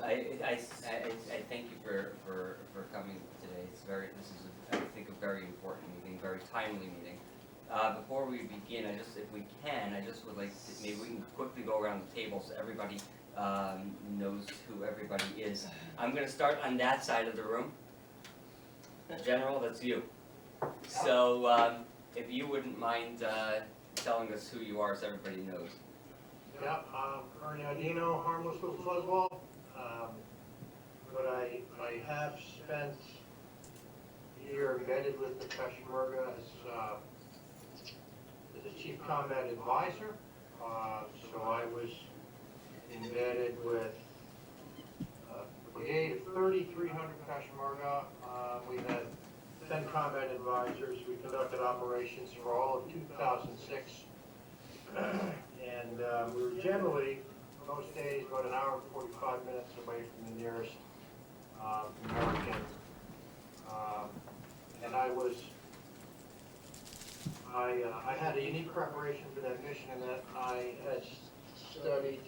I thank you for coming today. This is, I think, a very important meeting, very timely meeting. Before we begin, if we can, I just would like to, maybe we can quickly go around the table so everybody knows who everybody is. I'm going to start on that side of the room. General, that's you. So if you wouldn't mind telling us who you are so everybody knows. Yeah, Ernie Audino, harmless little fuzzball. But I have spent a year embedded with the Peshmerga as a chief combat advisor. So I was embedded with a brigade of 3,300 Peshmerga. We had 10 combat advisors. We conducted operations for all of 2006. And we were generally, most days, about an hour and 45 minutes away from the nearest American. And I had a unique preparation for that mission in that I had studied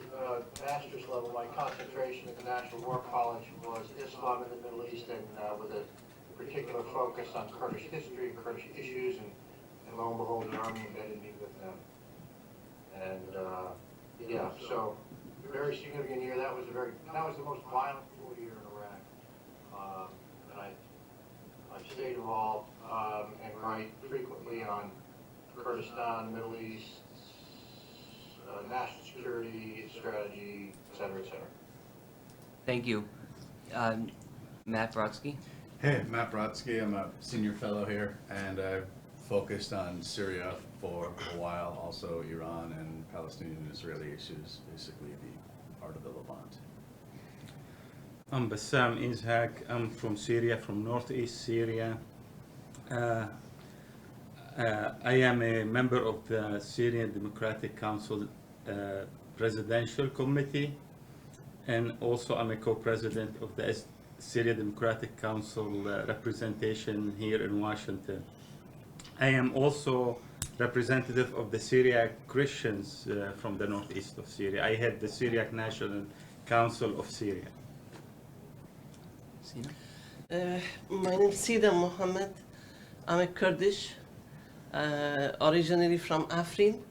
master's level. My concentration at the National War College was Islam in the Middle East, and with a particular focus on Kurdish history, Kurdish issues, and lo and behold, the Army embedded me with them. And yeah, so very significant year. That was the most violent full year in Iraq. And I've stayed involved and write frequently on Kurdistan, Middle East, national security, strategy, et cetera, et cetera. Thank you. Matt Brodsky. Hey, Matt Brodsky. I'm a senior fellow here, and I've focused on Syria for a while, also Iran and Palestinian and Israeli issues, basically the heart of the Levant. I'm Bassam Ishak. I'm from Syria, from Northeast Syria. I am a member of the Syrian Democratic Council Presidential Committee, and also I'm a co-president of the Syrian Democratic Council representation here in Washington. I am also representative of the Syriac Christians from the northeast of Syria. I head the Syriac National Council of Syria. My name is Sinam Mohammed. I'm a Kurdish, originally from Afrin,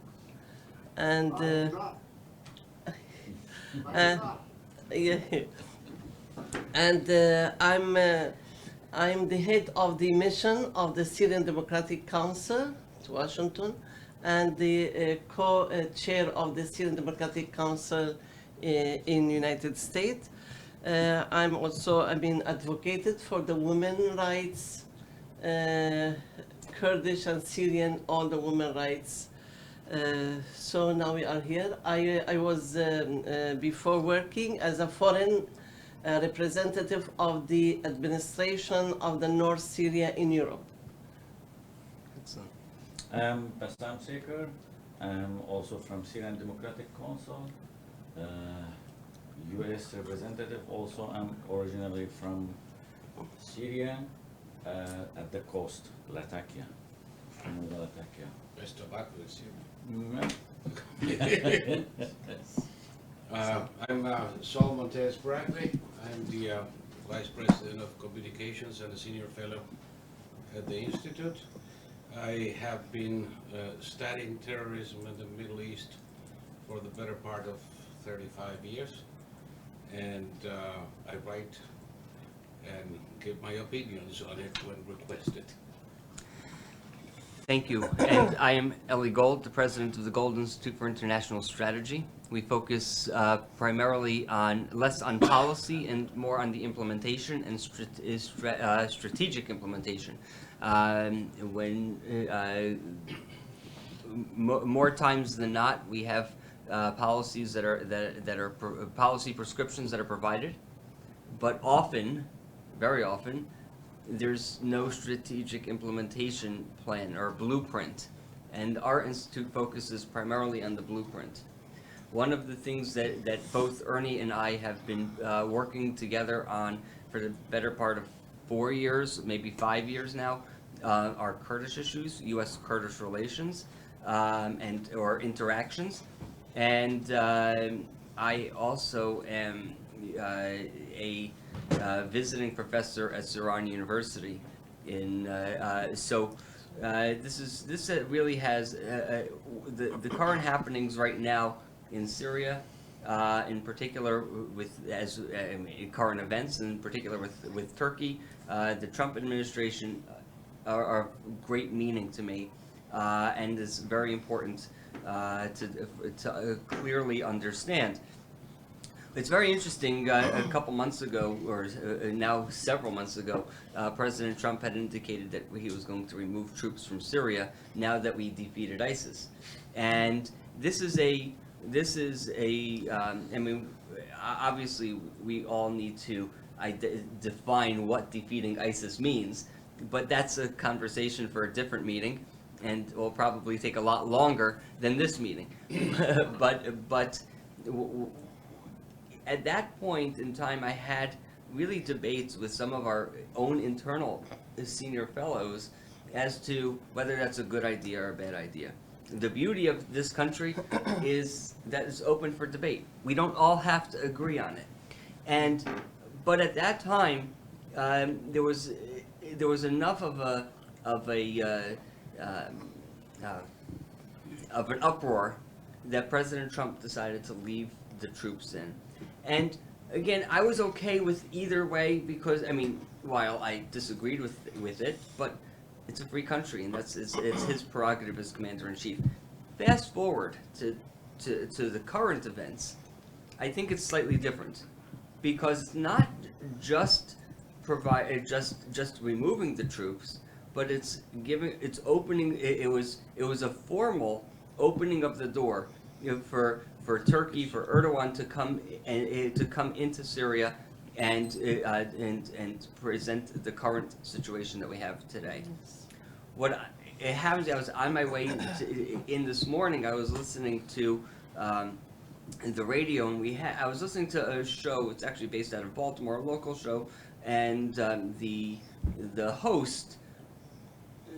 and yeah, and I'm the head of the mission of the Syrian Democratic Council to Washington, and the co-chair of the Syrian Democratic Council in United States. I'm also, advocated for the women's rights, Kurdish and Syrian, all the women's rights. So now we are here. I was before working as a foreign representative of the administration of the North Syria in Europe. Excellent. I'm Bassam Saker. I'm also from Syrian Democratic Council, U.S. representative. Also, I'm originally from Syria, at the coast, Latakia, from Latakia. Best tobacco is Mm-hmm. I'm Saul Montes-Bradley. I'm the Vice President of Communications and a Senior Fellow at the Institute. I have been studying terrorism in the Middle East for the better part of 35 years, and I write and give my opinions on it when requested. Thank you. And I am Eli Gold, the president of the Gold Institute for International Strategy. We focus primarily less on policy and more on the implementation and strategic implementation. More times than not, we have policies that are policy prescriptions that are provided, but often, very often, there's no strategic implementation plan or blueprint, and our institute focuses primarily on the blueprint. One of the things that both Ernie and I have been working together on for the better part of 4 years, maybe 5 years now, are Kurdish issues, U.S.-Kurdish relations, or interactions, and I also am visiting professor at Syrian University. This really has the current happenings right now in Syria, in particular current events, in particular with Turkey, the Trump administration are of great meaning to me, and is very important to clearly understand. It's very interesting. A couple months ago, or now several months ago, President Trump had indicated that he was going to remove troops from Syria now that we defeated ISIS, and this is a. I mean, obviously, we all need to define what defeating ISIS means, but that's a conversation for a different meeting, and will probably take a lot longer than this meeting. but. At that point in time, I had really debates with some of our own internal senior fellows as to whether that's a good idea or a bad idea. The beauty of this country is that it's open for debate. We don't all have to agree on it. But at that time, there was enough of an uproar that President Trump decided to leave the troops in. And again, I was okay with either way because, I mean, while I disagreed with it, but it's a free country, and it's his prerogative as commander-in-chief. Fast forward to the current events, I think it's slightly different because it's not just removing the troops, but it's opening. It was a formal opening of the door, for Turkey, for Erdogan to come into Syria and present the current situation that we have today. It happens. I was on my way in this morning. I was listening to the radio, and I was listening to a show. It's actually based out of Baltimore, a local show, and the host,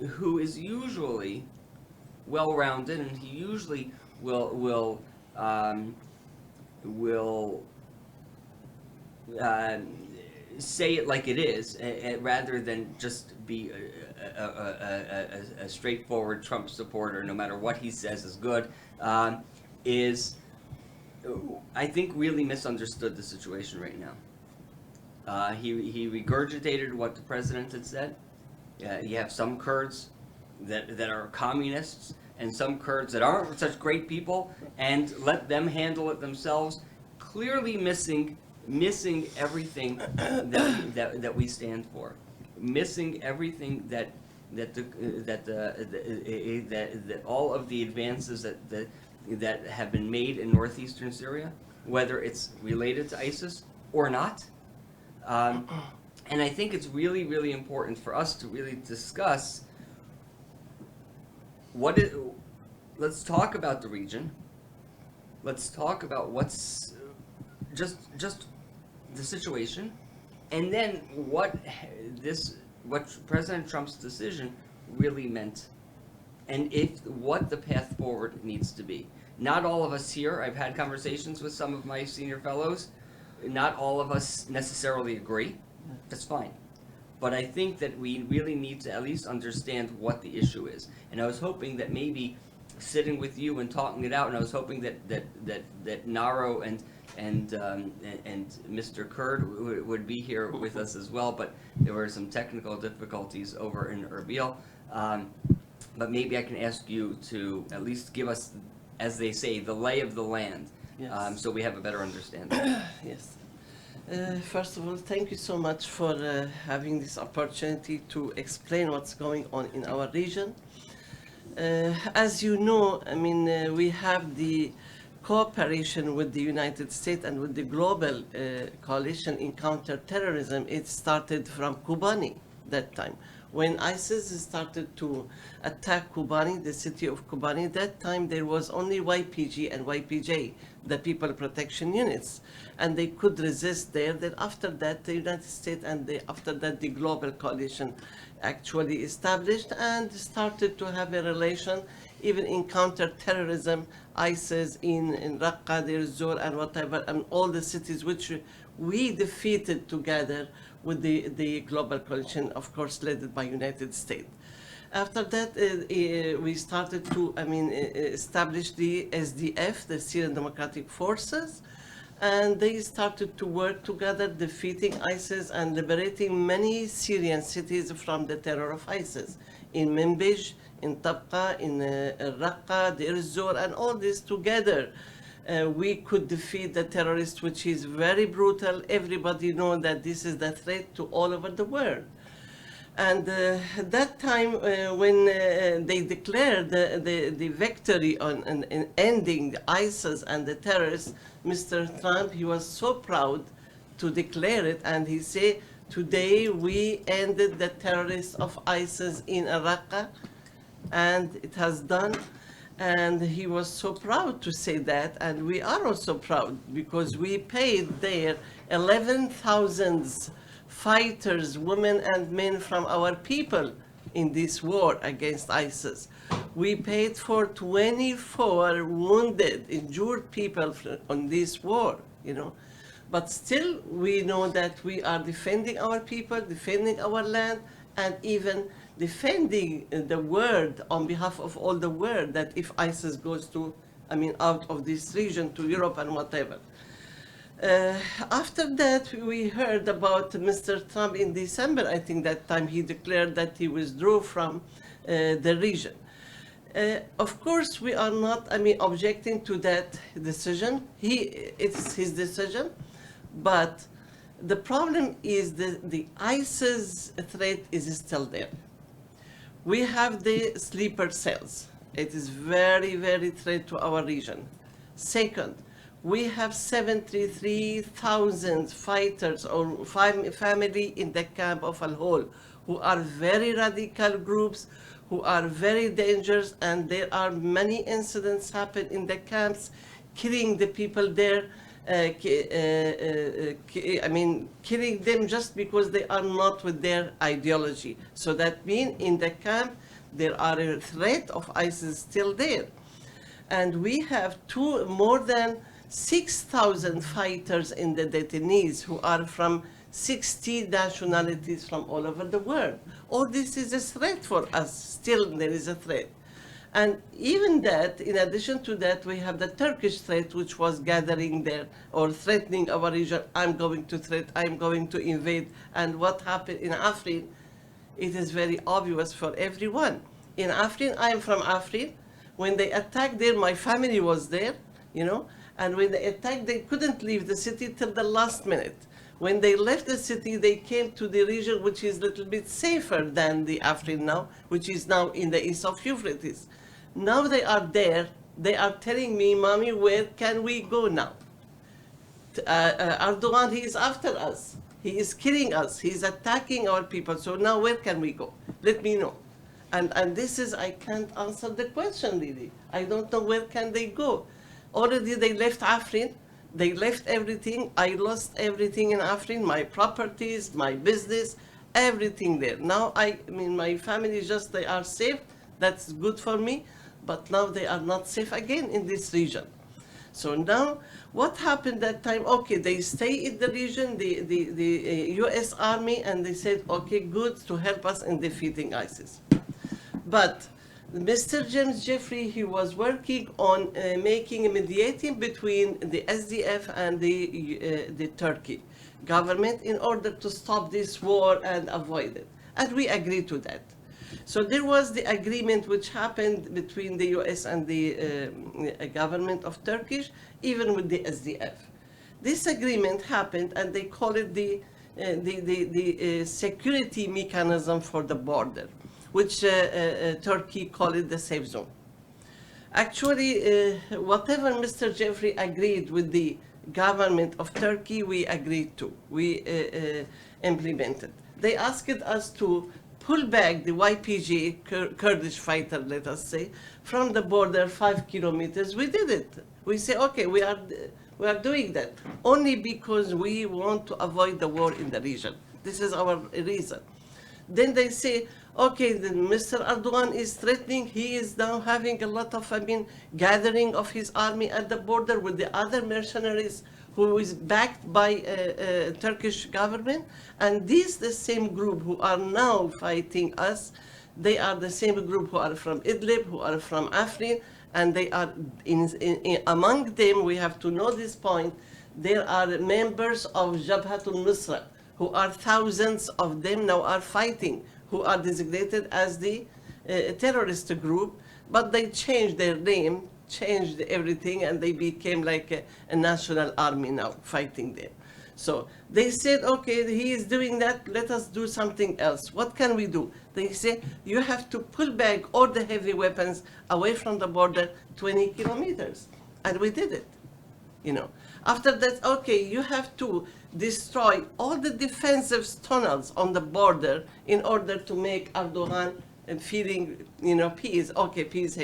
who is usually well-rounded, and he usually will say it like it is, rather than just be a straightforward Trump supporter, no matter what he says is good, is, I think, really misunderstood the situation right now. He regurgitated what the president had said. You have some Kurds that are communists, and some Kurds that aren't such great people, and let them handle it themselves, clearly missing everything that we stand for, missing everything that all of the advances that have been made in northeastern Syria, whether it's related to ISIS or not. And I think it's really, really important for us to really discuss let's talk about the region. Let's talk about what's just the situation, and then what President Trump's decision really meant, and what the path forward needs to be. Not all of us here, I've had conversations with some of my senior fellows, not all of us necessarily agree. That's fine. But I think that we really need to at least understand what the issue is. And I was hoping that maybe sitting with you and talking it out, and I was hoping that Naro and Mr. Kurd would be here with us as well, but there were some technical difficulties over in Erbil. But maybe I can ask you to at least give us, as they say, the lay of the land, Yes. so we have a better understanding. Yes. First of all, thank you so much for having this opportunity to explain what's going on in our region. As you know, I mean, we have the cooperation with the United States and with the global coalition in counterterrorism. It started from Kobani that time. When ISIS started to attack Kobani, the city of Kobani, that time there was only YPG and YPJ, the People Protection Units, and they could resist there. Then after that, the United States and after that the global coalition actually established and started to have a relation, even in counter-terrorism, ISIS in Raqqa, Deir ez-Zor, and whatever, and all the cities which we defeated together with the global coalition, of course, led by United States. After that, we started to, establish the SDF, the Syrian Democratic Forces, and they started to work together, defeating ISIS and liberating many Syrian cities from the terror of ISIS. In Manbij, in Tabqa, in Raqqa, Deir ez-Zor, and all this together, we could defeat the terrorists, which is very brutal. Everybody knows that this is the threat to all over the world. And that time, when they declared the victory on ending ISIS and the terrorists, Mr. Trump, he was so proud to declare it, and he said, today we ended the terrorists of ISIS in Raqqa, and it has done. And he was so proud to say that, and we are also proud because we paid there 11,000 fighters, women and men from our people in this war against ISIS. We paid for 24 wounded, injured people on this war, But still, we know that we are defending our people, defending our land, and even defending the world on behalf of all the world, that if ISIS goes to, out of this region to Europe and whatever. After that, we heard about Mr. Trump in December. I think that time he declared that he withdrew from the region. Of course, we are not, objecting to that decision. It's his decision, but the problem is the ISIS threat is still there. We have the sleeper cells. It is very, very threat to our region. Second, we have 73,000 fighters or family in the camp of Al-Hol who are very radical groups, who are very dangerous, and there are many incidents happen in the camps, killing the people there, killing them just because they are not with their ideology. So that means in the camp, there are a threat of ISIS still there. And we have more than 6,000 fighters in the detainees who are from 60 nationalities from all over the world. All this is a threat for us. Still, there is a threat. And even that, in addition to that, we have the Turkish threat, which was gathering there or threatening our region. I'm going to invade. And what happened in Afrin, it is very obvious for everyone. In Afrin, I am from Afrin. When they attacked there, my family was there, and when they attacked, they couldn't leave the city till the last minute. When they left the city, they came to the region which is a little bit safer than the Afrin now, which is now in the east of Euphrates. Now they are there. They are telling me, Mommy, where can we go now? Erdogan, he is after us. He is killing us. He is attacking our people. So now where can we go? Let me know. And this is, I can't answer the question really. I don't know where can they go. Already they left Afrin. They left everything. I lost everything in Afrin, my properties, my business, everything there. Now, my family they are safe. That's good for me. But now they are not safe again in this region. So now, what happened that time? Okay, they stay in the region, the U.S. Army, and they said, okay, good, to help us in defeating ISIS. But Mr. James Jeffrey, he was working on making a mediating between the SDF and the Turkey government in order to stop this war and avoid it. And we agreed to that. So there was the agreement which happened between the US and the government of Turkish, even with the SDF. This agreement happened, and they call it the security mechanism for the border, which Turkey call it the safe zone. Actually, whatever Mr. Jeffrey agreed with the government of Turkey, we agreed to. We implemented. They asked us to pull back the YPG, Kurdish fighter, let us say, from the border 5 kilometers. We did it. We say, okay, we are doing that only because we want to avoid the war in the region. This is our reason. Then they say, okay, then Mr. Erdogan is threatening. He is now having a lot of, gathering of his army at the border with the other mercenaries who is backed by Turkish government. And these the same group who are now fighting us. They are the same group who are from Idlib, who are from Afrin, and they are among them. We have to know this point. There are members of Jabhatul Nusra, who are thousands of them now are fighting, who are designated as the terrorist group, but they changed their name, changed everything, and they became like a national army now fighting them. So they said, okay, he is doing that, let us do something else. What can we do? They say, you have to pull back all the heavy weapons away from the border 20 kilometers. And we did it, After that, okay, you have to destroy all the defensive tunnels on the border in order to make Erdogan feeling, peace. Okay, peace,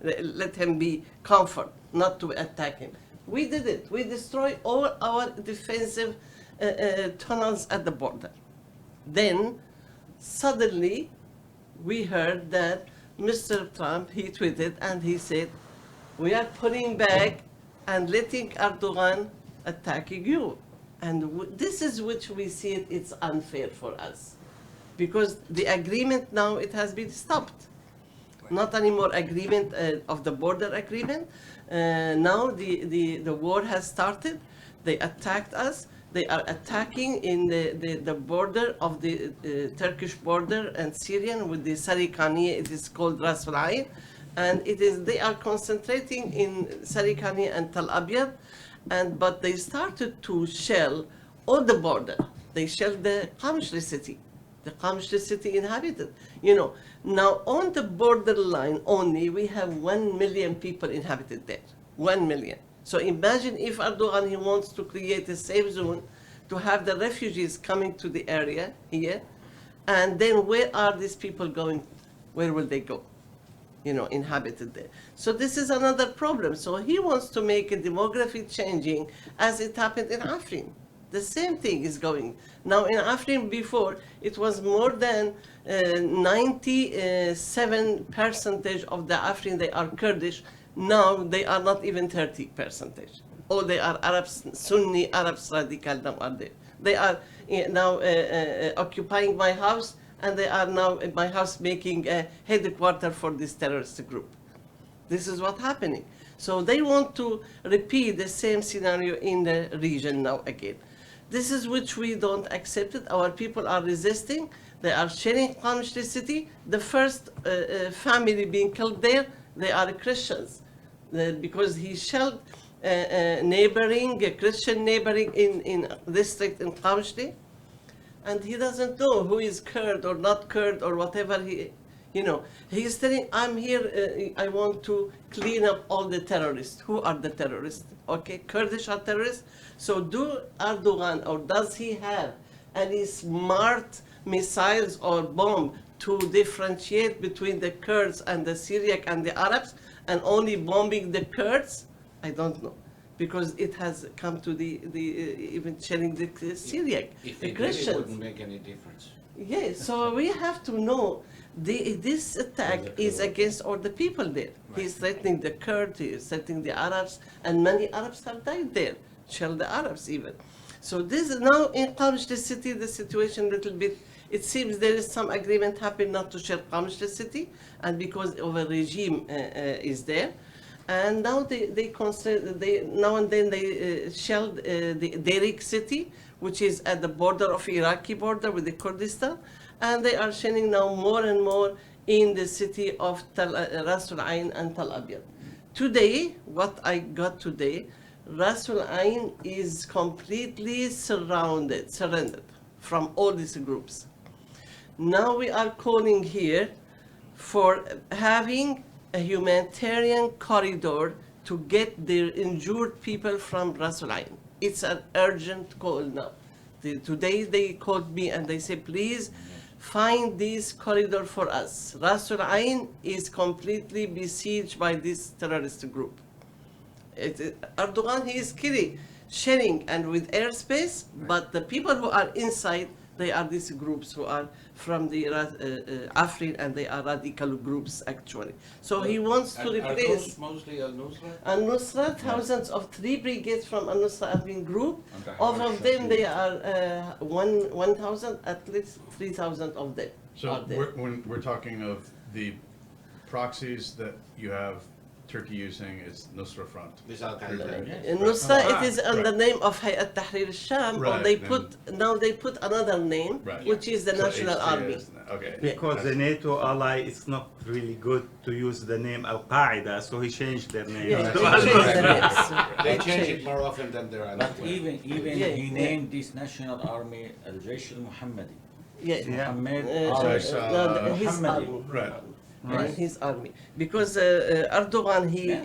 let him be comfort, not to attack him. We did it. We destroyed all our defensive tunnels at the border. Then, suddenly, we heard that Mr. Trump, he tweeted and he said, we are pulling back and letting Erdogan attacking you. And this is which we see it's unfair for us. Because the agreement now, it has been stopped. Not anymore agreement of the border agreement. Now the war has started. They attacked us. They are attacking in the border of the Turkish border and Syrian with the Sarikani. It is called Ras Al Ain. And they are concentrating in Sarikani and Tel Abyad. But they started to shell all the border. They shelled the Qamishli city. The Qamishli city inhabited. Now on the borderline only, we have 1 million people inhabited there. 1 million. So imagine if Erdogan, he wants to create a safe zone to have the refugees coming to the area here. And then where are these people going? Where will they go? Inhabited there. So this is another problem. So he wants to make a demography changing as it happened in Afrin. The same thing is going. Now in Afrin before, it was more than 97% of the Afrin, they are Kurdish. Now they are not even 30%. Or they are Arabs, Sunni Arabs radical now are there. They are now occupying my house, and they are now in my house making a headquarter for this terrorist group. This is what's happening. So they want to repeat the same scenario in the region now again. This is which we don't accept it. Our people are resisting. They are sharing Qamishli city. The first family being killed there, they are Christians. Because he shelled Christian neighboring in district in Qamishli. And he doesn't know who is Kurd or not Kurd or whatever he's telling, I'm here, I want to clean up all the terrorists. Who are the terrorists? Okay, Kurdish are terrorists. So do Erdogan, or does he have any smart missiles or bomb to differentiate between the Kurds and the Syriac and the Arabs, and only bombing the Kurds? I don't know. Because it has come to the even shelling the Syriac, If the they did, Christians. it wouldn't make any difference. Yeah, so we have to know this attack is against all the people there. He's threatening the Kurds, he's threatening the Arabs, and many Arabs have died there, shell the Arabs even. So this is now in Qamishli city, the situation a little bit, it seems there is some agreement happening not to shell Qamishli city, and because of a regime is there. And now now and then they shelled the Derik city, which is at the border of Iraqi border with the Kurdistan, and they are shelling now more and more in the city of Ras Al Ain and Tel Abyad. Today, what I got today, Ras Al Ain is completely surrendered from all these groups. Now we are calling here for having a humanitarian corridor to get the injured people from Ras Al Ain. It's an urgent call now. Today they called me and they said, please find this corridor for us. Ras Al Ain is completely besieged by this terrorist group. Erdogan, he is killing, sharing and with airspace, but the people who are inside, They are these groups who are from the Afrin, and they are radical groups actually. So he wants to Are replace. those mostly al-Nusra? Al-Nusra, thousands of 3 brigades from Al-Nusra have been grouped. Of them, they are 1,000, at least 3,000 of them So are there. when we're talking of the proxies that you have Turkey using, it's Nusra Front. This Al-Qaeda. Yes. In Nusra, Ah, it is under the name of Hayat Tahrir al-Sham, or Right, they then- now they put another name, Right. which is the So National HTS, Army. Okay. Because the NATO ally, it's not really good to use the name Al Qaeda, so he changed their name. Yeah, to they Al changed the Nusra. names. They change changed. it more often than their But allies. even Yeah, he yeah. named this national army Al-Jaysh al-Muhammadi. Yeah. Muhammad I saw, no, his Muhammadi. army. Right. Right. His army, because Erdogan Yeah.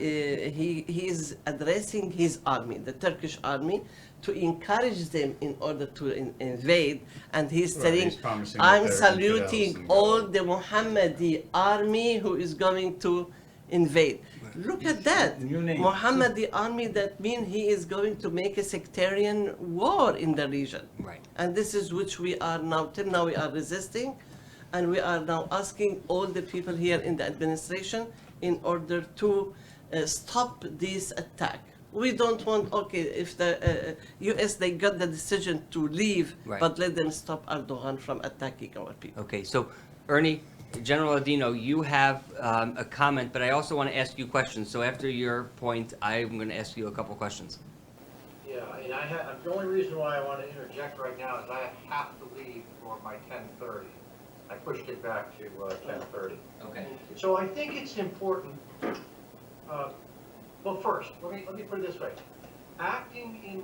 he is addressing his army, the Turkish army, to encourage them in order to invade, and he's Right, saying, he's promising that "I'm they're infidels saluting and all go." the Mohammadi army who is going to invade." Look at that, New name. Mohammadi army. That means he is going to make a sectarian war in the region. Right. And this is which we are now, till now we are resisting, and we are now asking all the people here in the administration in order to stop this attack. We don't want, okay, if the US, they got the decision to leave, Right. but let them stop Erdogan from attacking our people. Okay, so Ernie, General Audino, you have a comment, but I also want to ask you questions. So after your point, I'm going to ask you a couple questions. Yeah, and the only reason why I want to interject right now is I have to leave for my 10:30. I pushed it back to 10:30. Okay. So I think it's important, well, first, let me put it this way. Acting in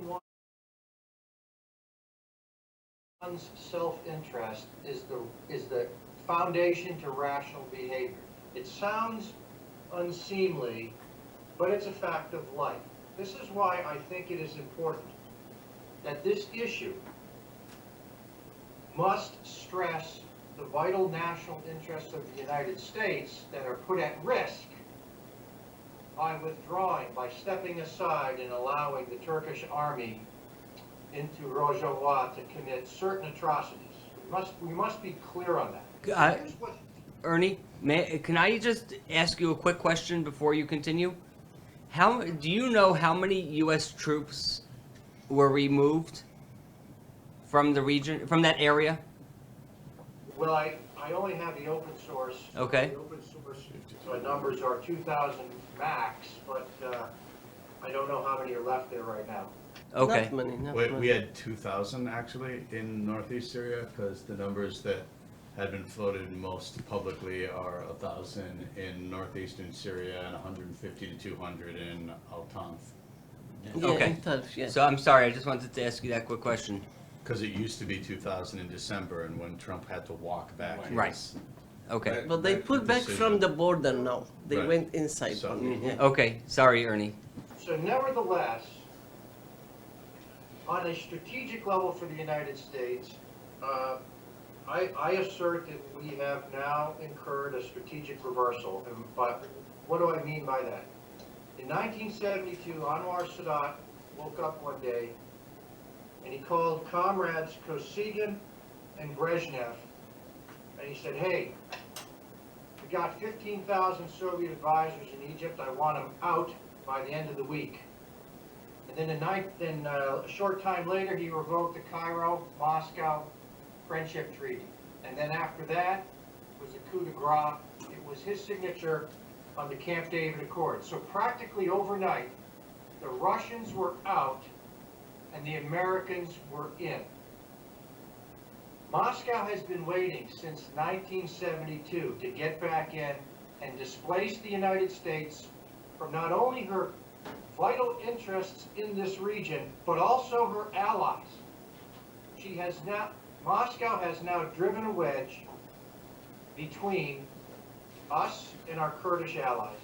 one's self-interest is the foundation to rational behavior. It sounds unseemly, but it's a fact of life. This is why I think it is important that this issue must stress the vital national interests of the United States that are put at risk by withdrawing, by stepping aside and allowing the Turkish army into Rojava to commit certain atrocities. We must be clear on that. Here's what- Ernie, can I just ask you a quick question before you continue? Do you know how many U.S. troops were removed from the region, from that area? Well, I only have the open source. Okay. The open source, so the numbers are 2,000 max, but I don't know how many are left there right now. Okay. Not many, not We many. had 2,000 actually in Northeast Syria, because the numbers that had been floated most publicly are 1,000 in Northeastern Syria and 150 to 200 in Al-Tanf. Yeah, Okay. in Turf, yeah. So I'm sorry, I just wanted to ask you that quick question. Because it used to be 2,000 in December, and when Trump had to walk back. his- Right. Okay. But they pulled back from the border now. They Right. went inside. So- only, yeah. Okay, sorry, Ernie. So nevertheless, on a strategic level for the United States, I assert that we have now incurred a strategic reversal. But what do I mean by that? In 1972, Anwar Sadat woke up one day and he called comrades Kosygin and Brezhnev, and he said, "Hey, we got 15,000 Soviet advisors in Egypt. I want them out by the end of the week." And then a short time later, he revoked the Cairo-Moscow Friendship Treaty. And then after that was the coup de grace. It was his signature on the Camp David Accord. So practically overnight, the Russians were out and the Americans were in. Moscow has been waiting since 1972 to get back in and displace the United States from not only her vital interests in this region, but also her allies. Moscow has now driven a wedge between us and our Kurdish allies,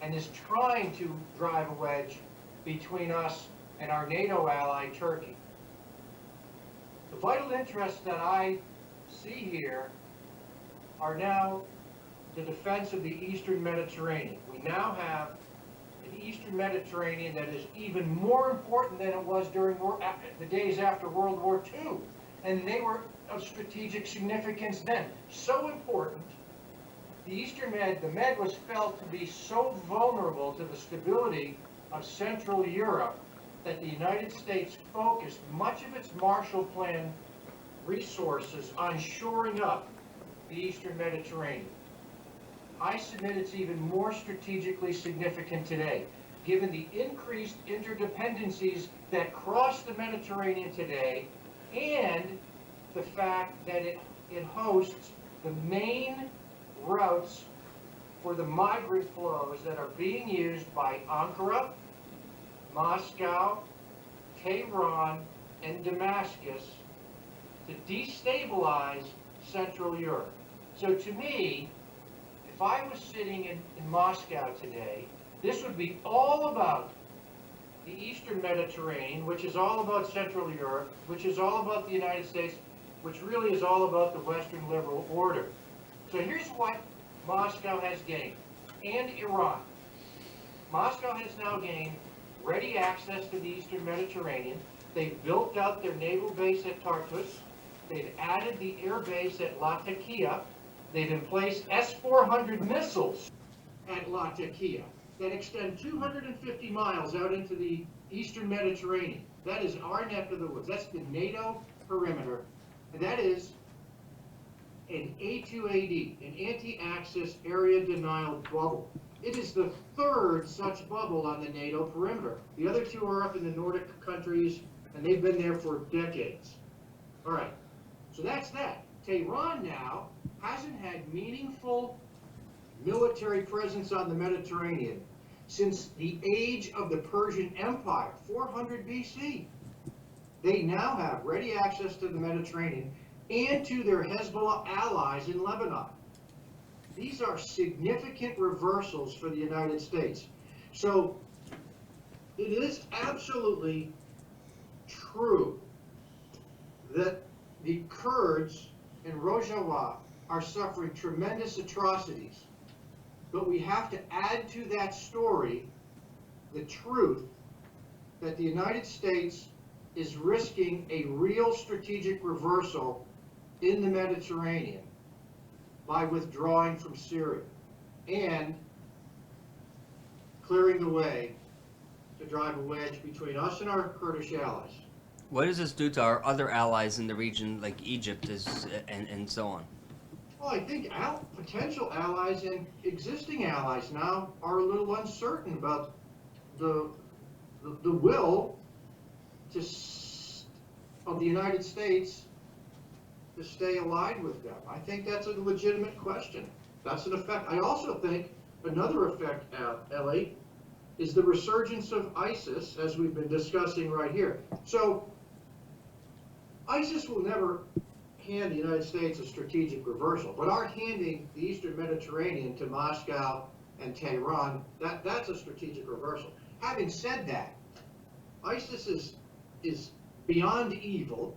and is trying to drive a wedge between us and our NATO ally, Turkey. The vital interests that I see here are now the defense of the Eastern Mediterranean. We now have an Eastern Mediterranean that is even more important than it was during the days after World War II. and they were of strategic significance then. So important, the Eastern Med, the Med was felt to be so vulnerable to the stability of Central Europe that the United States focused much of its Marshall Plan resources on shoring up the Eastern Mediterranean. I submit it's even more strategically significant today, given the increased interdependencies that cross the Mediterranean today, and the fact that it hosts the main routes for the migrant flows that are being used by Ankara, Moscow, Tehran, and Damascus to destabilize Central Europe. So to me, if I was sitting in Moscow today, this would be all about the Eastern Mediterranean, which is all about Central Europe, which is all about the United States, which really is all about the Western liberal order. So here's what Moscow has gained, and Iran. Moscow has now gained ready access to the Eastern Mediterranean. They've built out their naval base at Tartus. They've added the air base at Latakia. They've emplaced S-400 missiles at Latakia that extend 250 miles out into the Eastern Mediterranean. That is our neck of the woods. That's the NATO perimeter. And that is an A2AD, an anti-access area denial bubble. It is the third such bubble on the NATO perimeter. The other two are up in the Nordic countries, and they've been there for decades. All right, so that's that. Tehran now hasn't had meaningful military presence on the Mediterranean since the age of the Persian Empire, 400 BC. They now have ready access to the Mediterranean and to their Hezbollah allies in Lebanon. These are significant reversals for the United States. So it is absolutely true that the Kurds in Rojava are suffering tremendous atrocities. But we have to add to that story the truth that the United States is risking a real strategic reversal in the Mediterranean by withdrawing from Syria and clearing the way to drive a wedge between us and our Kurdish allies. What does this do to our other allies in the region, like Egypt and so on? Well, I think potential allies and existing allies now are a little uncertain about the will of the United States to stay allied with them. I think that's a legitimate question. That's an effect. I also think another effect, Ellie, is the resurgence of ISIS, as we've been discussing right here. So ISIS will never hand the United States a strategic reversal, but our handing the Eastern Mediterranean to Moscow and Tehran, that's a strategic reversal. Having said that, ISIS is beyond evil,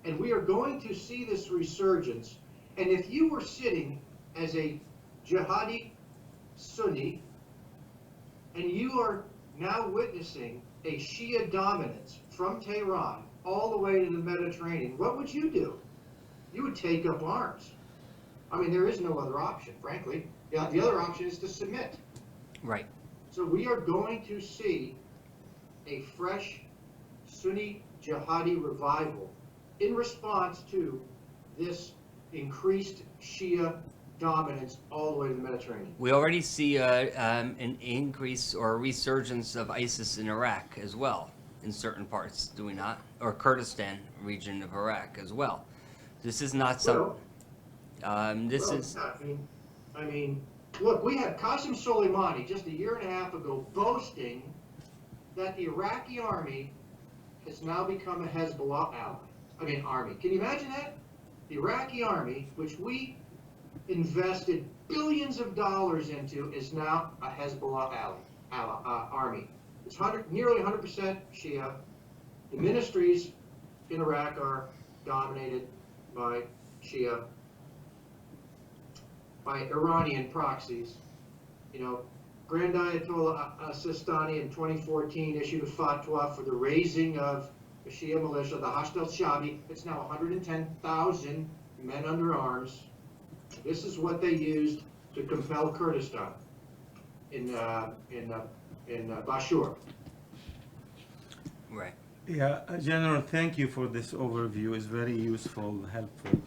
and we are going to see this resurgence. And if you were sitting as a jihadi Sunni, and you are now witnessing a Shia dominance from Tehran all the way to the Mediterranean, what would you do? You would take up arms. I mean, there is no other option, frankly. Yeah, the other option is to submit. Right. So we are going to see a fresh Sunni jihadi revival in response to this increased Shia dominance all the way to the Mediterranean. We already see an increase or a resurgence of ISIS in Iraq as well, in certain parts, do we not? Or Kurdistan region of Iraq as well. This is not some. I mean, look, we had Qasem Soleimani just a year and a half ago boasting that the Iraqi army has now become a Hezbollah army. Can you imagine that? The Iraqi army, which we invested billions of dollars into, is now a Hezbollah army. It's nearly 100% Shia. The ministries in Iraq are dominated by Shia, by Iranian proxies. You know, Grand Ayatollah Sistani in 2014 issued a fatwa for the raising of the Shia militia, the Hashd al-Shabi. It's now 110,000 men under arms. This is what they used to compel Kurdistan in Bashur. Right. Yeah, General, thank you for this overview. It's very useful, helpful.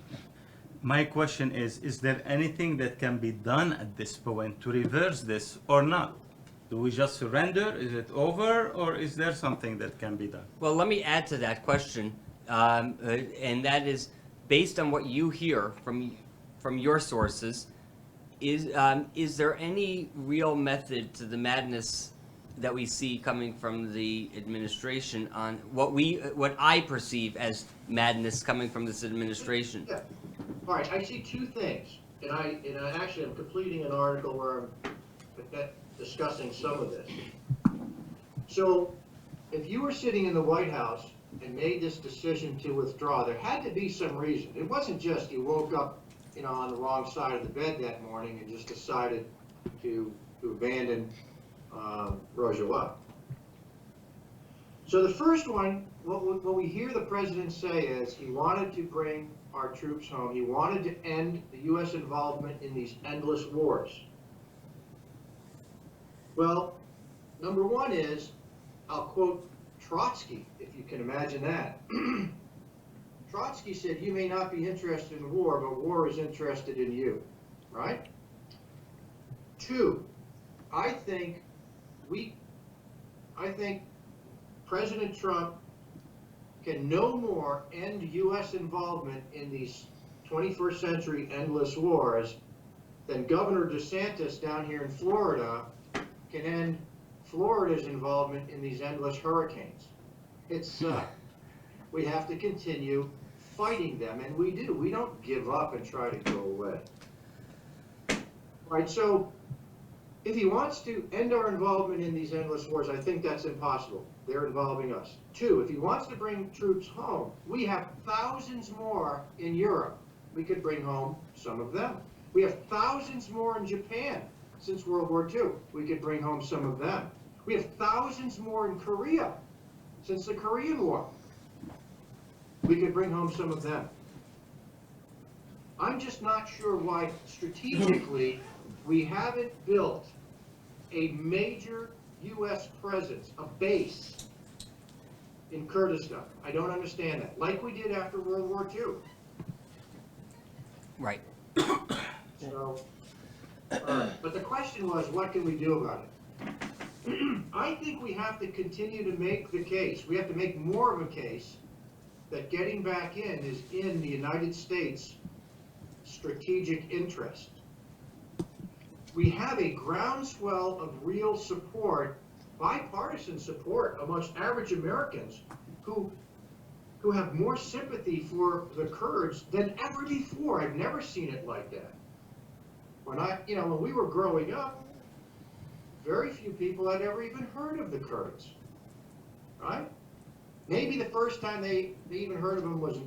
My question is there anything that can be done at this point to reverse this or not? Do we just surrender? Is it over? Or is there something that can be done? Well, let me add to that question, and that is, based on what you hear from your sources, is there any real method to the madness that we see coming from the administration on what I perceive as madness coming from this administration? Yeah. All right, I see two things, and I actually am completing an article where I'm discussing some of this. So, if you were sitting in the White House and made this decision to withdraw, there had to be some reason. It wasn't just you woke up, on the wrong side of the bed that morning and just decided to abandon Rojava. So the first one, what we hear the president say is he wanted to bring our troops home. He wanted to end the U.S. involvement in these endless wars. Well, number one is, I'll quote Trotsky, if you can imagine that. Trotsky said, you may not be interested in war, but war is interested in you, right? Two, I think President Trump can no more end U.S. involvement in these 21st century endless wars than Governor DeSantis down here in Florida can end Florida's involvement in these endless hurricanes. It's, we have to continue fighting them, and we do. We don't give up and try to go away. Right, so if he wants to end our involvement in these endless wars, I think that's impossible. They're involving us. Two, if he wants to bring troops home, we have thousands more in Europe. We could bring home some of them. We have thousands more in Japan since World War II. We could bring home some of them. We have thousands more in Korea since the Korean War. We could bring home some of them. I'm just not sure why strategically we haven't built a major U.S. presence, a base in Kurdistan. I don't understand that. Like we did after World War II. Right. So, but the question was, what can we do about it? I think we have to continue to make the case. We have to make more of a case that getting back in is in the United States' strategic interest. We have a groundswell of real support, bipartisan support amongst average Americans who have more sympathy for the Kurds than ever before. I've never seen it like that. When we were growing up, very few people had ever even heard of the Kurds, right? Maybe the first time they even heard of them was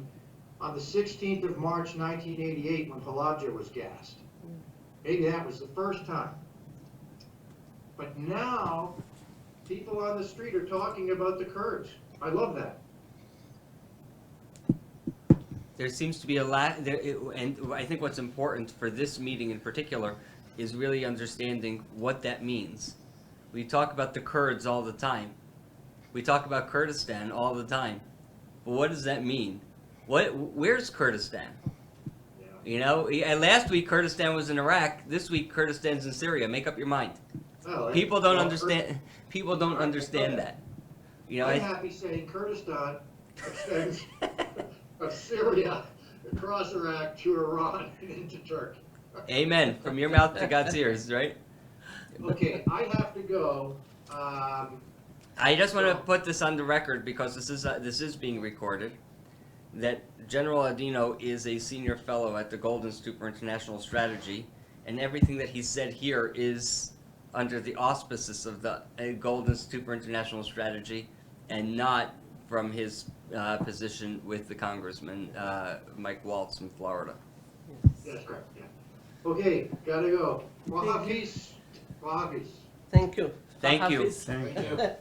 on the 16th of March, 1988, when Halabja was gassed. Maybe that was the first time. But now, people on the street are talking about the Kurds. I love that. There seems to be and I think what's important for this meeting in particular is really understanding what that means. We talk about the Kurds all the time. We talk about Kurdistan all the time. But what does that mean? Where's Kurdistan? Last week Kurdistan was in Iraq. This week Kurdistan's in Syria. Make up your mind. Well, People don't understand. People don't understand that. I'm happy saying Kurdistan extends of Syria across Iraq to Iran and into Turkey. Amen. From your mouth to God's ears, right? Okay, I have to go. I just want to put this on the record because this is being recorded. That General Audino is a senior fellow at the Gold Institute for International Strategy, and everything that he said here is under the auspices of the Gold Institute for International Strategy, and not from his position with the Congressman Mike Waltz from Florida. That's correct. Yeah. Okay, gotta go. Wahabis. Wahabis. Thank you. Thank you. Hafiz. Thank you. Okay.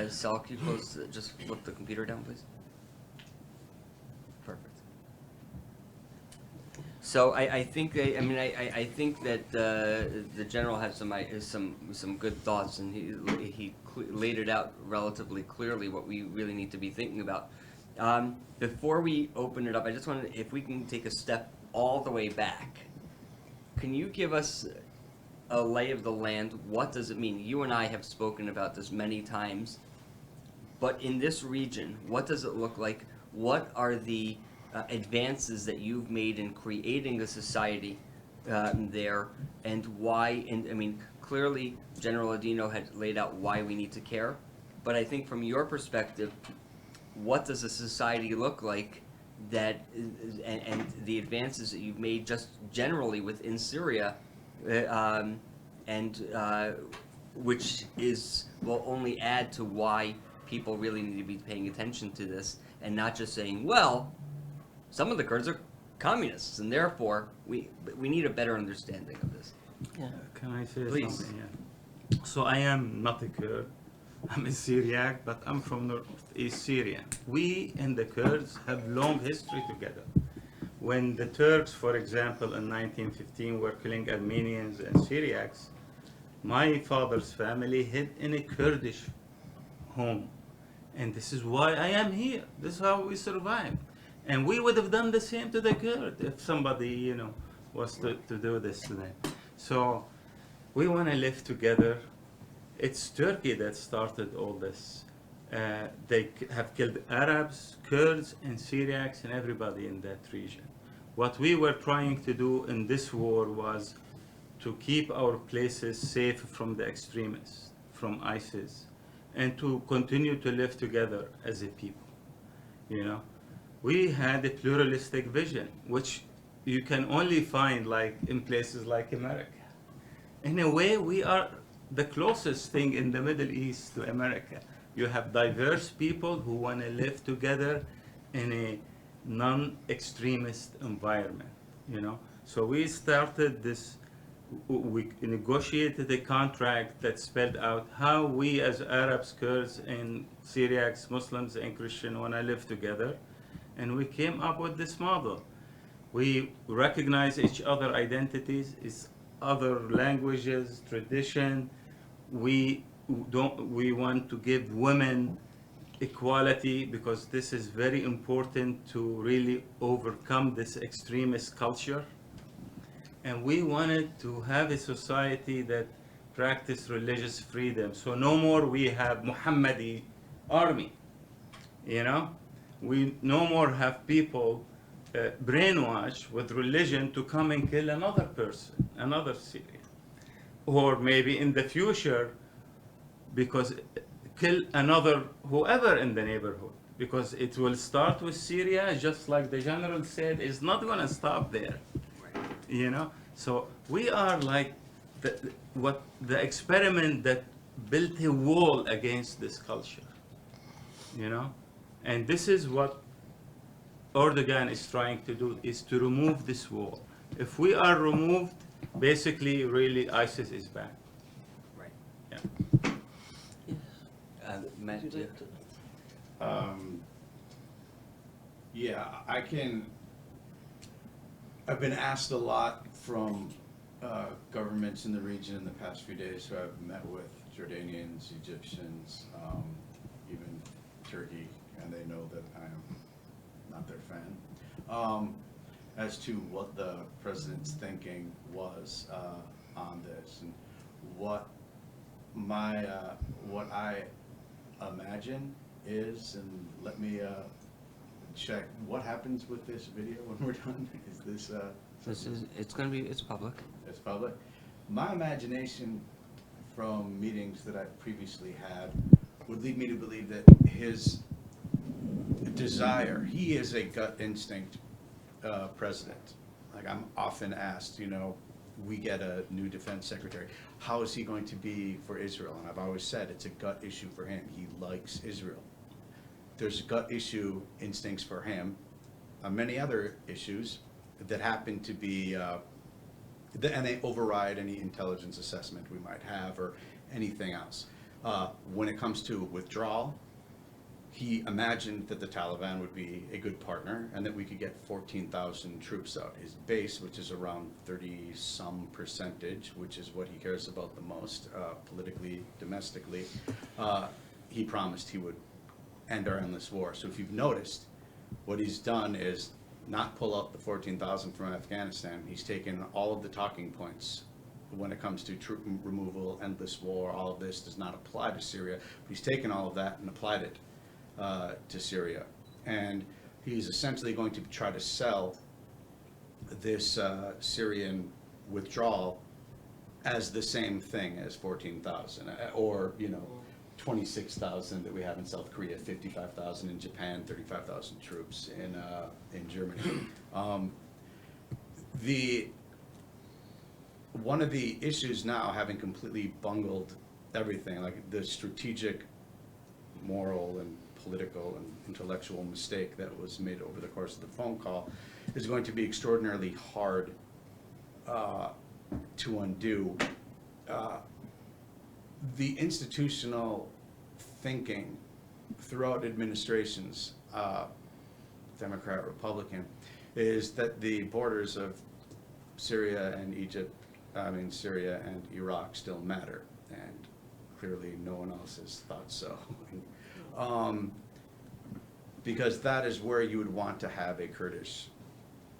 Sal, can you close, just flip the computer down, please? Perfect. So I think, I think that the general has some good thoughts, and he laid it out relatively clearly what we really need to be thinking about. Before we open it up, I just wanted, if we can take a step all the way back, can you give us a lay of the land? What does it mean? You and I have spoken about this many times, but in this region, what does it look like? What are the advances that you've made in creating a society there, and why? And I mean, clearly, General Audino had laid out why we need to care, but I think from your perspective, what does a society look like that, and the advances that you've made just generally within Syria, which will only add to why people really need to be paying attention to this, and not just saying, well, some of the Kurds are communists, and therefore we need a better understanding of this. Yeah. Can I say Please. something? Yeah. So I am not a Kurd. I'm a Syriac, but I'm from Northeast Syria. We and the Kurds have long history together. When the Turks, for example, in 1915 were killing Armenians and Syriacs, my father's family hid in a Kurdish home. And this is why I am here. This is how we survived. And we would have done the same to the Kurd if somebody, was to do this to them. So we want to live together. It's Turkey that started all this. They have killed Arabs, Kurds, and Syriacs, and everybody in that region. What we were trying to do in this war was to keep our places safe from the extremists, from ISIS, and to continue to live together as a people. We had a pluralistic vision, which you can only find in places like America. In a way, we are the closest thing in the Middle East to America. You have diverse people who want to live together in a non-extremist environment, So we started this, we negotiated a contract that spelled out how we as Arabs, Kurds, and Syriacs, Muslims, and Christians want to live together. And we came up with this model. We recognize each other identities, other languages, tradition. We want to give women equality, because this is very important to really overcome this extremist culture. And we wanted to have a society that practiced religious freedom. So no more we have Muhammadi army, We no more have people brainwashed with religion to come and kill another person, another Syrian. Or maybe in the future, because kill another whoever in the neighborhood, because it will start with Syria, just like the general said, it's not going to stop there. So we are like the experiment that built a wall against this culture, and this is what Erdogan is trying to do, is to remove this wall. If we are removed, basically, really, ISIS is back. Right. Yeah. Matt, Would you like to- I've been asked a lot from governments in the region in the past few days who I've met with, Jordanians, Egyptians, even Turkey, and they know that I am not their fan, as to what the president's thinking was on this, and what I imagine is, and let me check what happens with this video when we're done. Is this it's public. it's public? My imagination from meetings that I've previously had would lead me to believe that his desire, he is a gut instinct president. Like, I'm often asked, we get a new defense secretary, how is he going to be for Israel? And I've always said it's a gut issue for him. He likes Israel. There's gut issue instincts for him on many other issues that happen to be, and they override any intelligence assessment we might have or anything else. When it comes to withdrawal, he imagined that the Taliban would be a good partner and that we could get 14,000 troops out. His base, which is around 30-some percentage, which is what he cares about the most, politically, domestically, he promised he would end our endless war. So if you've noticed, what he's done is not pull out the 14,000 from Afghanistan. He's taken all of the talking points when it comes to troop removal, endless war, all of this does not apply to Syria. But he's taken all of that and applied it to Syria. And he's essentially going to try to sell this Syrian withdrawal as the same thing as 14,000, or, 26,000 that we have in South Korea, 55,000 in Japan, 35,000 troops in Germany. One of the issues now, having completely bungled everything, like the strategic, moral, and political and intellectual mistake that was made over the course of the phone call, is going to be extraordinarily hard to undo. The institutional thinking throughout administrations, Democrat, Republican, is that the borders of Syria and Syria and Iraq still matter, and clearly no one else has thought so. Because that is where you would want to have a Kurdish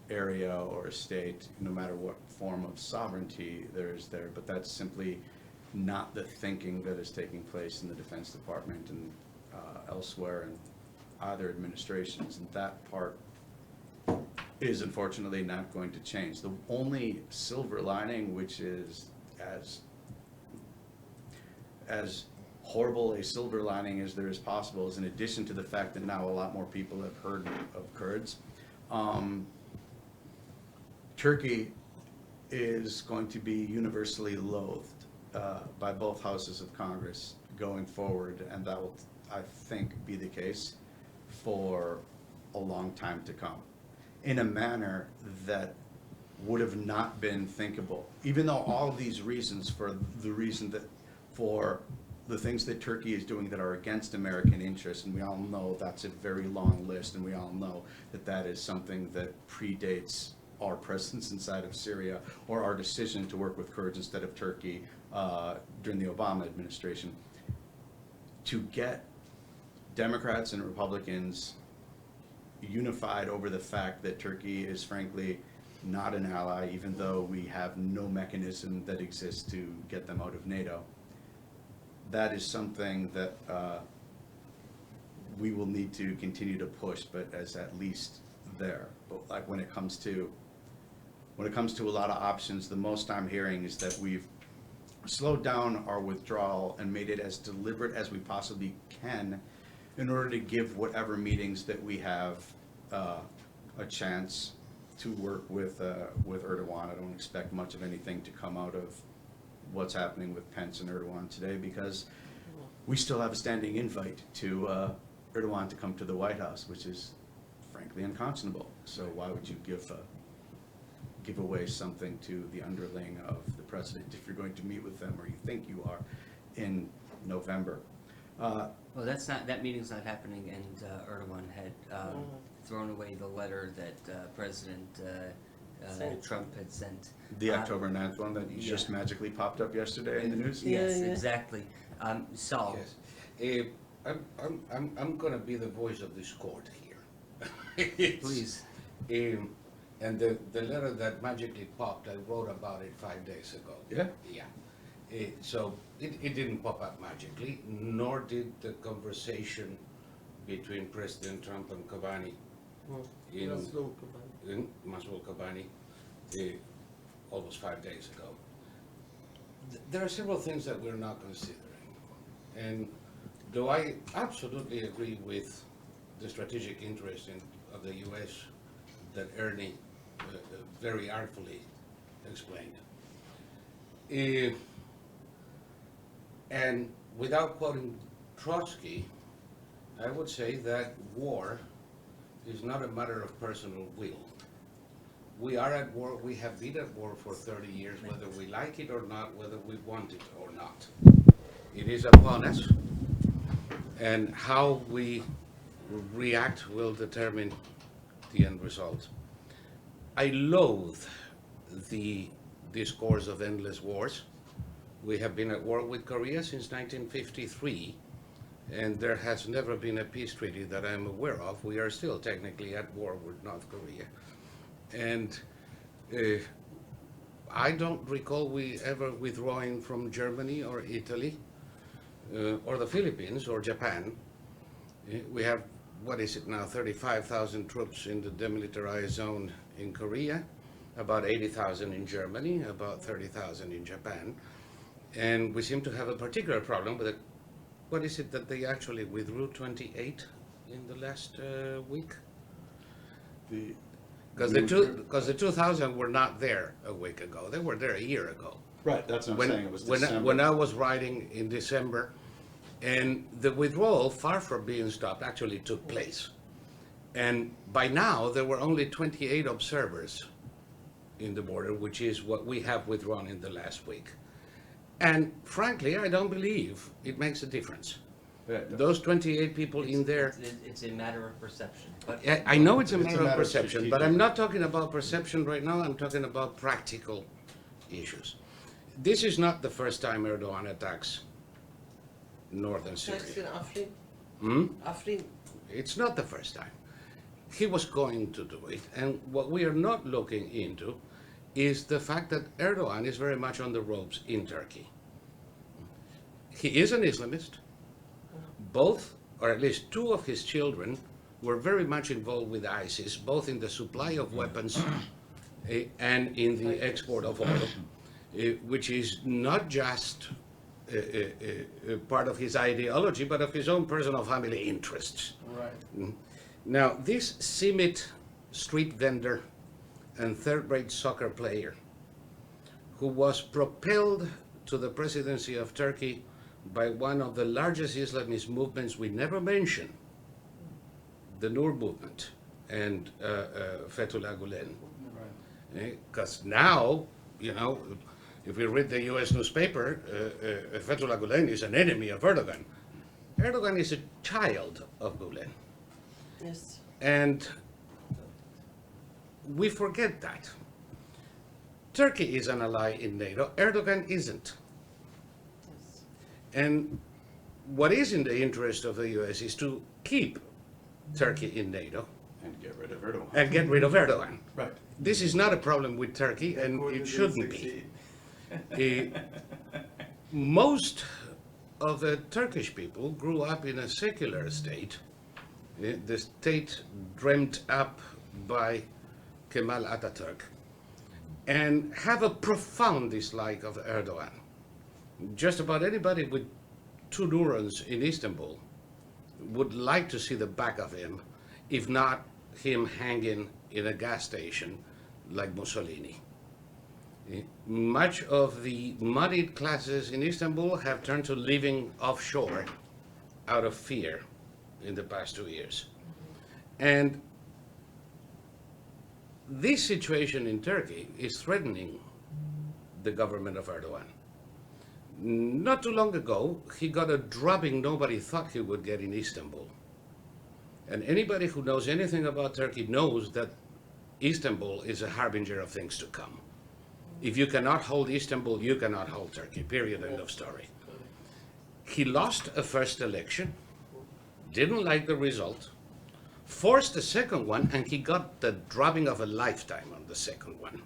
area or a state, no matter what form of sovereignty there is there, but that's simply not the thinking that is taking place in the Defense Department and elsewhere in other administrations, and that part is unfortunately not going to change. The only silver lining, which is as horrible a silver lining as there is possible, is in addition to the fact that now a lot more people have heard of Kurds, Turkey is going to be universally loathed by both houses of Congress going forward, and that will, I think, be the case for a long time to come, in a manner that would have not been thinkable. Even though all of these reasons for the things that Turkey is doing that are against American interests, and we all know that's a very long list, and we all know that that is something that predates our presence inside of Syria or our decision to work with Kurds instead of Turkey during the Obama administration. To get Democrats and Republicans unified over the fact that Turkey is frankly not an ally, even though we have no mechanism that exists to get them out of NATO, that is something that we will need to continue to push, but as at least there. But like when it comes to a lot of options, the most I'm hearing is that we've slowed down our withdrawal and made it as deliberate as we possibly can in order to give whatever meetings that we have a chance to work with Erdogan. I don't expect much of anything to come out of what's happening with Pence and Erdogan today, because we still have a standing invite to Erdogan to come to the White House, which is frankly unconscionable. So why would you give away something to the underling of the president if you're going to meet with them, or you think you are, in November? Well, that meeting's not happening, and Erdogan had thrown away the letter that President Trump had sent. The October 9th one that just magically popped up yesterday in the news? Yes, Yeah. exactly. Saul. Yes. I'm gonna be the voice of this court here. Please. And the letter that magically popped, I wrote about it 5 days ago. Yeah? Yeah. So it didn't pop up magically, nor did the conversation between President Trump and Kobani in Maslow Kobani almost 5 days ago. There are several things that we're not considering. And though I absolutely agree with the strategic interest of the U.S. that Ernie very artfully explained. And without quoting Trotsky, I would say that war is not a matter of personal will. We are at war, we have been at war for 30 years, whether we like it or not, whether we want it or not. it is upon us, and how we react will determine the end result. I loathe the discourse of endless wars. We have been at war with Korea since 1953, and there has never been a peace treaty that I'm aware of. We are still technically at war with North Korea. And I don't recall we ever withdrawing from Germany or Italy or the Philippines or Japan. We have, what is it now, 35,000 troops in the demilitarized zone in Korea, about 80,000 in Germany, about 30,000 in Japan. And we seem to have a particular problem with it. What is it that they actually withdrew 28 in the last week? Because the 2,000 were not there a week ago. They were there a year ago. Right, that's what I'm saying, it was December. When I was writing in December, and the withdrawal, far from being stopped, actually took place. And by now, there were only 28 observers in the border, which is what we have withdrawn in the last week. And frankly, I don't believe it makes a difference. Yeah, Those 28 people in there, It's a matter of perception, but. I know it's a It's a matter of matter of perception, but strategic. I'm not talking about perception right now, I'm talking about practical issues. This is not the first time Erdogan attacks northern Syria. Next in Afrin. Hmm? Afrin. It's not the first time. He was going to do it, and what we are not looking into is the fact that Erdogan is very much on the ropes in Turkey. He is an Islamist. Both, or at least two of his children, were very much involved with ISIS, both in the supply of weapons and in the export of oil, which is not just part of his ideology, but of his own personal family interests. Right. Now, this Simit street vendor and third-rate soccer player, who was propelled to the presidency of Turkey by one of the largest Islamist movements we never mention, the Nur movement and Fethullah Gulen. Because now, you know, if we read the US newspaper, Fethullah Gulen is an enemy of Erdogan. Erdogan is a child of Gulen. Yes. And we forget that. Turkey is an ally in NATO, Erdogan isn't. Yes. And what is in the interest of the US is to keep Turkey in NATO And get rid of Erdogan. and get rid of Erdogan. Right. This is not a problem with Turkey, and it shouldn't be. Most of the Turkish people grew up in a secular state, the state dreamt up by Kemal Atatürk, and have a profound dislike of Erdogan. Just about anybody with two neurons in Istanbul would like to see the back of him, if not him hanging in a gas station like Mussolini. Much of the moneyed classes in Istanbul have turned to living offshore out of fear in the past 2 years. And this situation in Turkey is threatening the government of Erdogan. Not too long ago, he got a drubbing nobody thought he would get in Istanbul. And anybody who knows anything about Turkey knows that Istanbul is a harbinger of things to come. If you cannot hold Istanbul, you cannot hold Turkey, period, end of story. He lost a first election, didn't like the result, forced the second one, and he got the drubbing of a lifetime on the second one.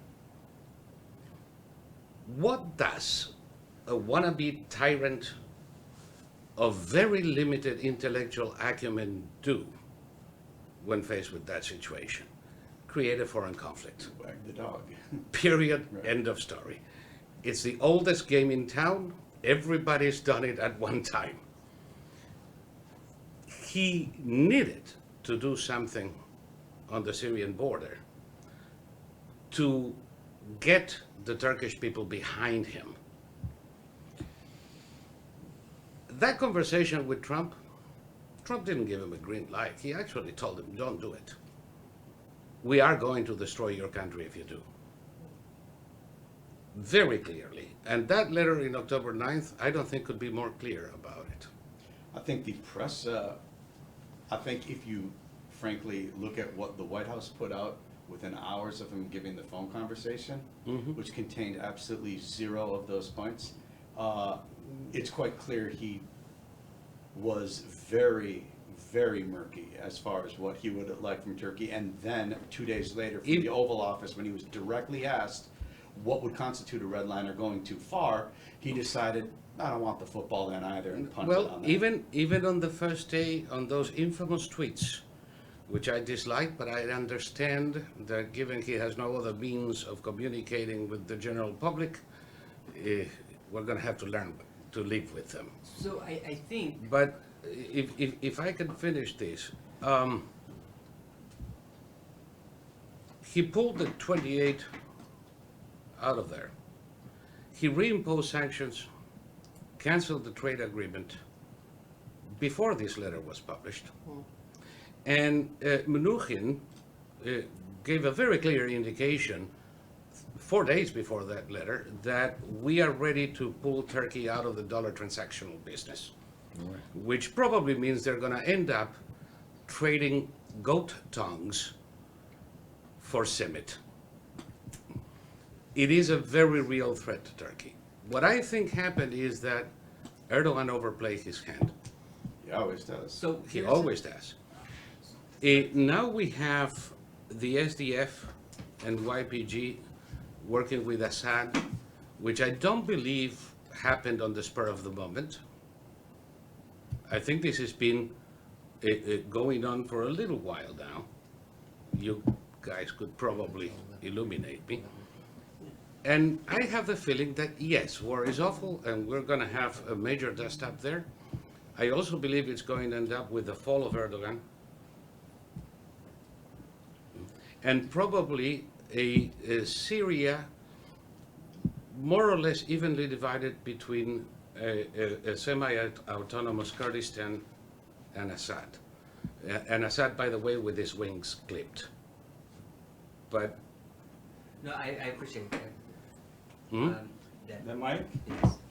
What does a wannabe tyrant of very limited intellectual acumen do when faced with that situation? Create a foreign conflict. Wag the dog. Period, Right. end of story. It's the oldest game in town. Everybody's done it at one time. He needed to do something on the Syrian border to get the Turkish people behind him. That conversation with Trump didn't give him a green light. He actually told him, don't do it. We are going to destroy your country if you do. very clearly. And that letter in October 9th, I don't think could be more clear about it. I think the press, I think if you frankly look at what the White House put out within hours of him giving the phone conversation, which contained absolutely zero of those points, it's quite clear he was very, very murky as far as what he would like from Turkey. And then 2 days later, from the Oval Office, when he was directly asked what would constitute a red line or going too far, he decided, I don't want the football then either, and punted Well, on that. even on the first day, on those infamous tweets, which I dislike, but I understand that given he has no other means of communicating with the general public, we're going to have to learn to live with them. So I think, But if I can finish this, he pulled the 28 out of there. He reimposed sanctions, canceled the trade agreement before this letter was published. And Mnuchin gave a very clear indication 4 days before that letter that we are ready to pull Turkey out of the dollar transactional business, which probably means they're going to end up trading goat tongues for simit. It is a very real threat to Turkey. What I think happened is that Erdogan overplayed his hand. He always does. so He here's- always does. Now we have the SDF and YPG working with Assad, which I don't believe happened on the spur of the moment. I think this has been going on for a little while now. You guys could probably illuminate me. And I have the feeling that, yes, war is awful, and we're going to have a major dust up there. I also believe it's going to end up with the fall of Erdogan, and probably a Syria more or less evenly divided between a semi-autonomous Kurdistan and Assad. And Assad, by the way, with his wings clipped. But no, I appreciate that. Hmm? That- The mic?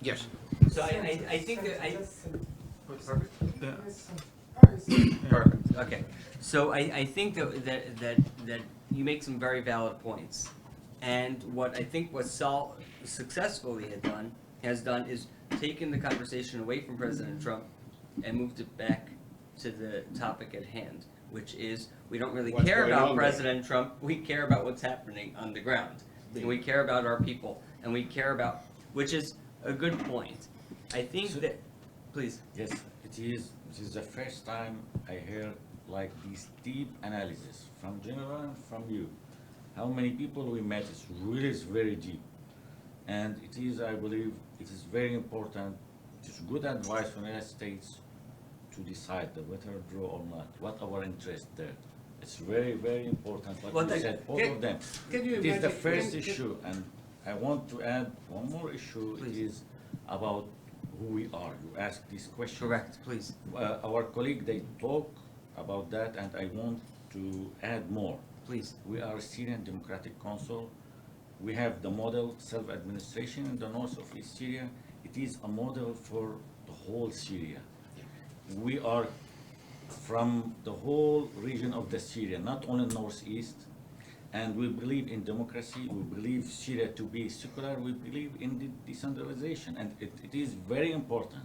yes. yes, So I think that perfect. Yeah. Perfect. Okay. So I think that you make some very valid points, and what I think what Saul successfully has done is taken the conversation away from President Trump and moved it back to the topic at hand, which is we don't really What's care going about on there? President Trump. We care about what's happening on the ground, and we care about our people, and we care about, which is a good point. I think that, please. Yes, it is. This is the first time I hear like this deep analysis from General and from you. How many people we met is really very deep. And it is, I believe, it is very important. It is good advice for the United States to decide whether draw or not. What our interest there. It's very, very important what Well, you said, both of them. Can you It is the imagine- first can- issue, and I want to add one more issue. Please. It is about who we are. You asked this question. Correct, please. Our colleague, they talk about that, and I want to add more. Please. We are Syrian Democratic Council. We have the model self-administration in the north of East Syria. It is a model for the whole Syria. We are from the whole region of the Syria, not only northeast, and we believe in democracy. We believe Syria to be secular. We believe in the decentralization, and it is very important.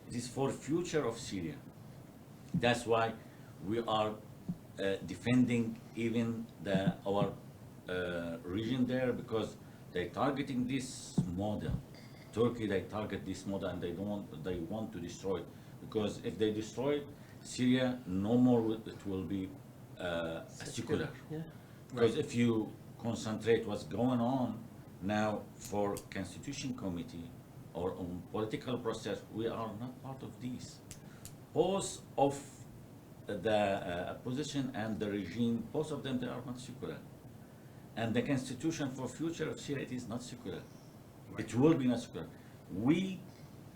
It is for future of Syria. That's why we are defending even our region there, because they targeting this model. Turkey, they target this model, and they want to destroy it, because if they destroy it, Syria no more it will be secular. Yeah. Because if you concentrate what's going on now for Constitution Committee or on political process, we are not part of this. Both of the opposition and the regime, both of them, they are not secular. And the Constitution for future of Syria, it is not secular. It will be not secular. We,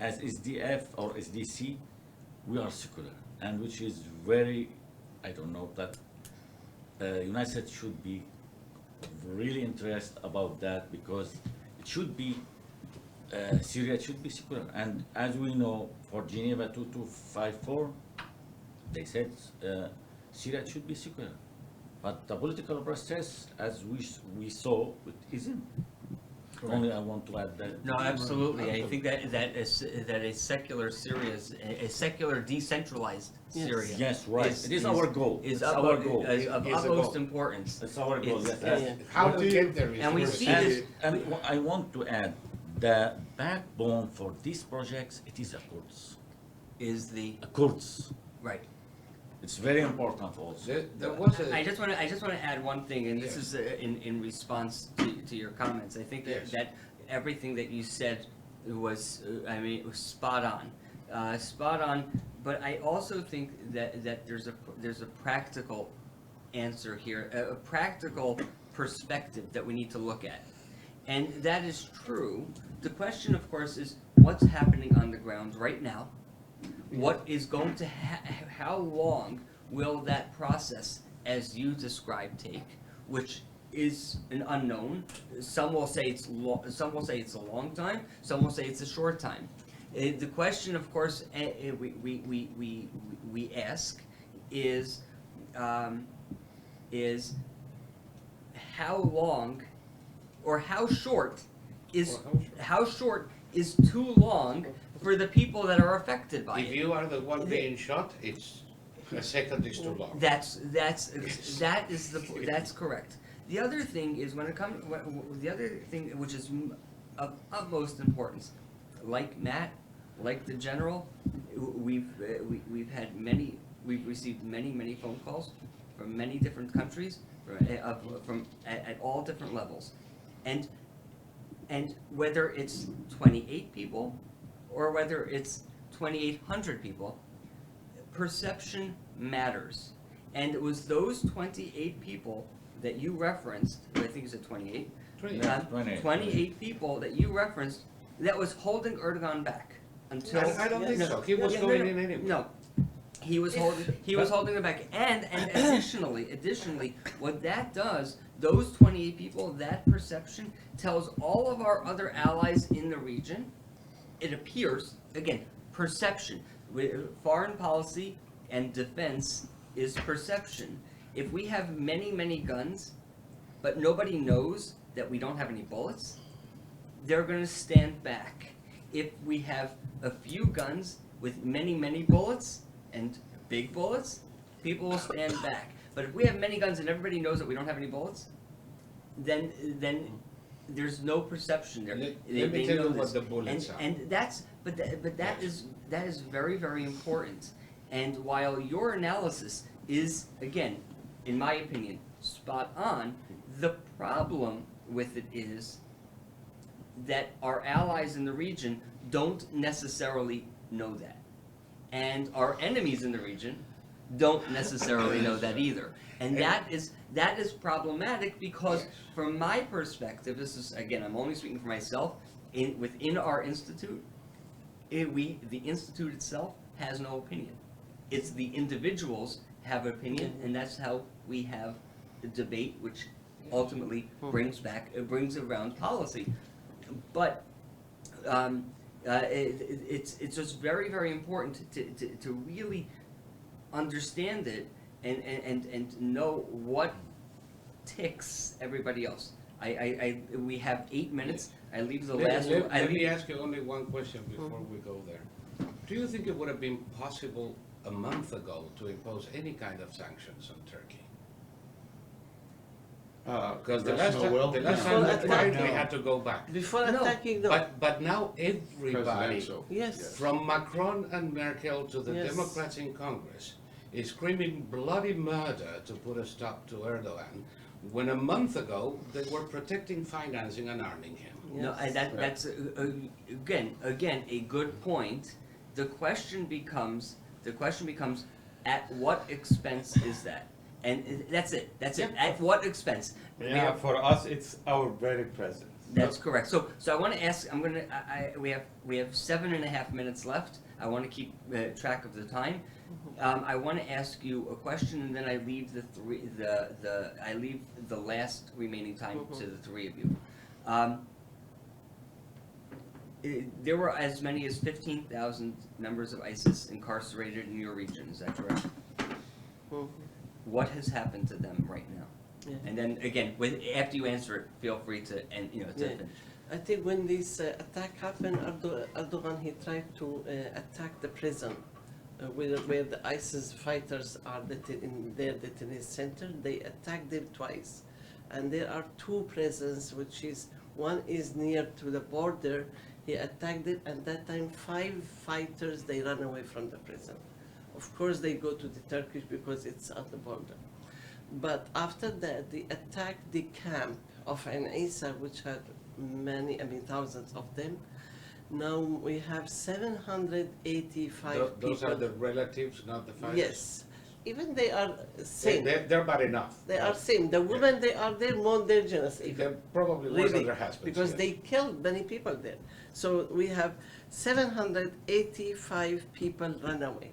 as SDF or SDC, we are secular, and which is very, I don't know, that United States should be really interested about that, because it should be, Syria should be secular. And as we know, for Geneva 2254, they said Syria should be secular. But the political process, as we saw, it isn't. Only I want to add that. No, absolutely. I think that a secular Syria, a secular decentralized Yes. Syria. Yes, right. It is our goal. Is It's of our goal. of It's a utmost goal. importance. It's our goal, It's- yes. Yeah. How What we do you- get there is. And we first. see And, this- I want to add, the backbone for these projects, it is a Kurds. Is the, A Kurds. right. It's very important also. There was I a, just want to add one thing, and this Yes. is in response to your comments. I think Yes. that everything that you said was, it was spot on. But I also think that there's a practical answer here, a practical perspective that we need to look at, and that is true. The question, of course, is what's happening on the ground right now. What is going to how long will that process, as you described, take? Which is an unknown. Some will say it's some will say it's a long time. Some will say it's a short time. The question, of course, we ask is how long or how short is too long for the people that are affected by if it. you are the one being shot, it's, a second is too long. That's correct. The other thing is when it comes, the other thing which is of utmost importance, like Matt, like the general, we've received many phone calls from many different countries, from at all different levels, and whether it's 28 people or whether it's 2,800 people, perception matters. And it was those 28 people that you referenced, I think you said 28. 28 people that you referenced that was holding Erdogan back until. I don't think so. He was going in anyway. No, he was holding it back. And additionally, what that does, those 28 people, that perception tells all of our other allies in the region. It appears, again, perception. Foreign policy and defense is perception. If we have many guns, but nobody knows that we don't have any bullets, they're going to stand back. If we have a few guns with many bullets and big bullets, people will stand back. But if we have many guns and everybody knows that we don't have any bullets, then there's no perception there. Let They me tell know you this. what the bullets are. And that's that is very important. And while your analysis is, again, in my opinion, spot on, the problem with it is that our allies in the region don't necessarily know that. And our enemies in the region don't necessarily know that either. And that is problematic because from my perspective, this is, again, I'm only speaking for myself, within our institute, the institute itself has no opinion. It's the individuals have opinion, and that's how we have the debate, which ultimately brings around policy. But it's just very important to really understand it and know what ticks everybody else. We have 8 minutes. I leave the last one. Let me ask you only one question before we go there. Do you think it would have been possible a month ago to impose any kind of sanctions on Turkey? Because the There's last no time, will? the last No. time we Before tried, we attacking- had to go back. Before No. attacking the But now everybody, Presidential. yes. from Macron and Merkel to the Yes. Democrats in Congress, is screaming bloody murder to put a stop to Erdogan, when a month ago they were protecting financing and arming him. No, that's again a good point. The question becomes at what expense is that? And that's it. At what expense? Yeah, for us, it's our very presence. That's correct. So I want to ask. We have 7.5 minutes left. I want to keep track of the time. I want to ask you a question, and then I leave the last remaining time to the three of you. There were as many as 15,000 members of ISIS incarcerated in your region, is that correct? Mhm. What has happened to them right now? Yeah. And then again, after you answer it, feel free to, and to Yeah. finish. I think when this attack happened, Erdogan, he tried to attack the prison where the ISIS fighters are in their detention center. They attacked them twice. And there are two prisons, which is, one is near to the border. He attacked it, and that time 5 fighters, they ran away from the prison. Of course, they go to the Turkish because it's at the border. But after that, they attacked the camp of Ain Isa, which had thousands of them. Now we have 785 Those people. are the relatives, not the fighters? Yes, even they are same. They're bad enough. They are same. The women, they are there more dangerous even. They're probably worse than their husbands. Because yes. they killed many people there. So we have 785 people run away,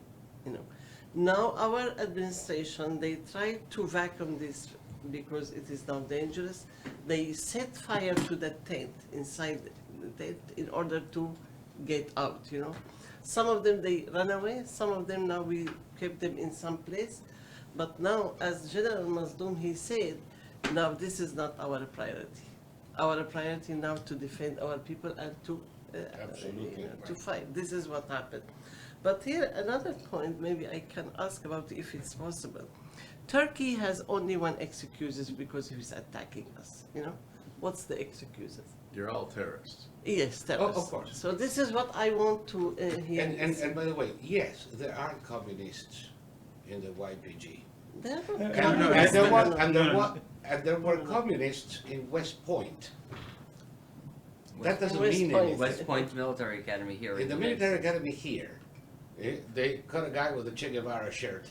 Now our administration, they try to vacuum this because it is now dangerous. They set fire to the tent inside the tent in order to get out, Some of them, they run away. Some of them now we kept them in some place. But now, as General Mazdoum, he said, now this is not our priority. Our priority now to defend our people and to Absolutely. to fight. This is what happened. But here, another point, maybe I can ask about if it's possible. Turkey has only one excuses because he's attacking us, What's the excuses? You're all terrorists. Yes, terrorists. of course. So this is what I want to hear. And by the way, yes, there are communists in the YPG. There are And, communists, there but was, no. and, there was, and there were communists in West Point. That doesn't West mean Point. anything. West Point Military Academy here. In the military academy here, they caught a guy with a Che Guevara shirt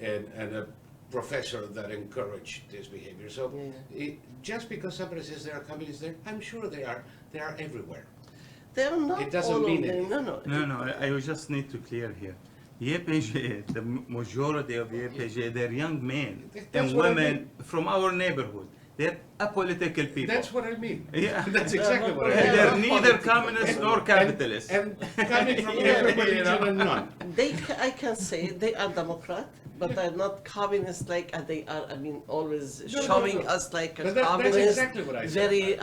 and a professor that encouraged this behavior. So just because somebody says there are communists there, I'm sure they are everywhere. They are not It doesn't all mean of them. anything. No. I just need to clear here. YPG, the majority of YPG, they're young men That's and what I women mean. from our neighborhood. They're apolitical people. That's what I mean. Yeah. That's exactly what I mean. They're neither communist nor capitalist. And coming from every religion and none. I can say they are Democrat, but they're not communist they are, always No, showing no. us like a But that's communist, exactly what I said. very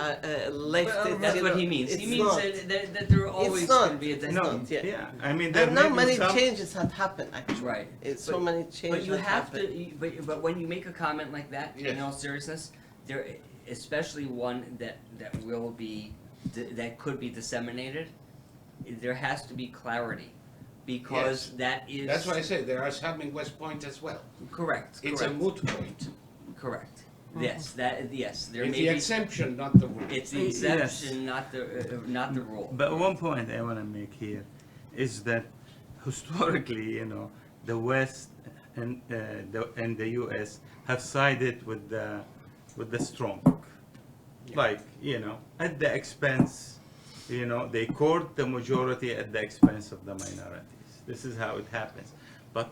left. Well, that's what he means. He It's means not. that there are always not. going to be a It's No, not, yeah. yeah. I mean, there And now may be many some. changes have happened, actually. Right. So But- many changes But you have happened. to, but when you make a comment like that, in Yes. all seriousness, there, especially one that will be, that could be disseminated, there has to be clarity, because Yes. that is. That's why I say there are some in West Point as well. Correct, It's a correct, moot point. correct. Yes, there It's may the be, exemption, not the rule. it's the Yes. exception, not the rule. But one point I want to make here is that historically, the West and the U.S. have sided with the strong, like at the expense, they court the majority at the expense of the minorities. This is how it happens. But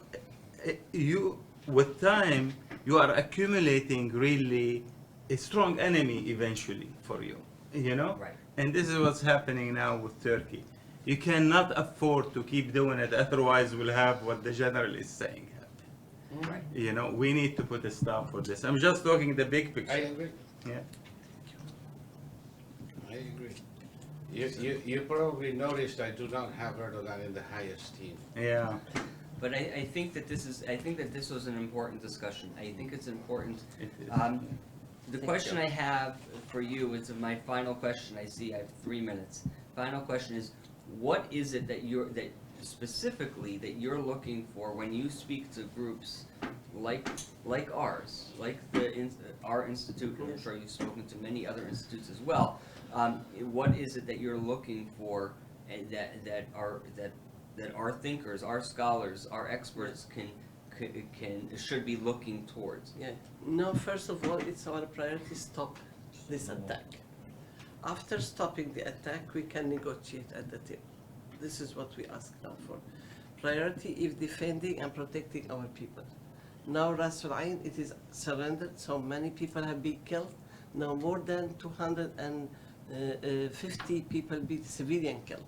with time, you are accumulating really a strong enemy eventually for you. Right. And this is what's happening now with Turkey. You cannot afford to keep doing it, otherwise we'll have what the general is saying happen. Right. We need to put a stop for this. I'm just talking the big picture. I agree. Yeah. I agree. You probably noticed I do not have Erdogan in the highest team. Yeah. But I think that this was an important discussion. I think it's important. It is. The question I have for you is my final question. I see I have 3 minutes. Final question is, what is it that you're looking for when you speak to groups like ours, like our institute, and I'm sure you've spoken to many other institutes as well. What is it that you're looking for, and that our thinkers, our scholars, our experts should be looking towards? Yeah. No, first of all, it's our priority stop this attack. After stopping the attack, we can negotiate at the table. This is what we ask now for. Priority is defending and protecting our people. Now Ras Al Ain, it is surrendered, so many people have been killed. Now more than 50 people be civilian killed.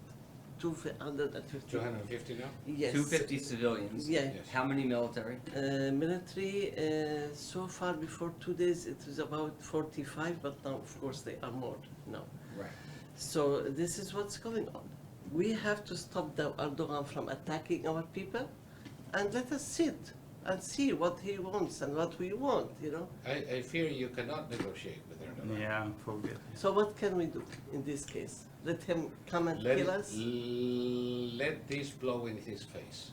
250. 250 now? Yes. 250 civilians. Yeah. Yes. How many military? Military, so far before 2 days it was about 45, but now of course they are more now. Right. So this is what's going on. We have to stop the Erdogan from attacking our people, and let us sit and see what he wants and what we want, you know. I fear you cannot negotiate with Erdogan. Yeah, forget it. So what can we do in this case? Let him come and Let, kill us? let this blow in his face.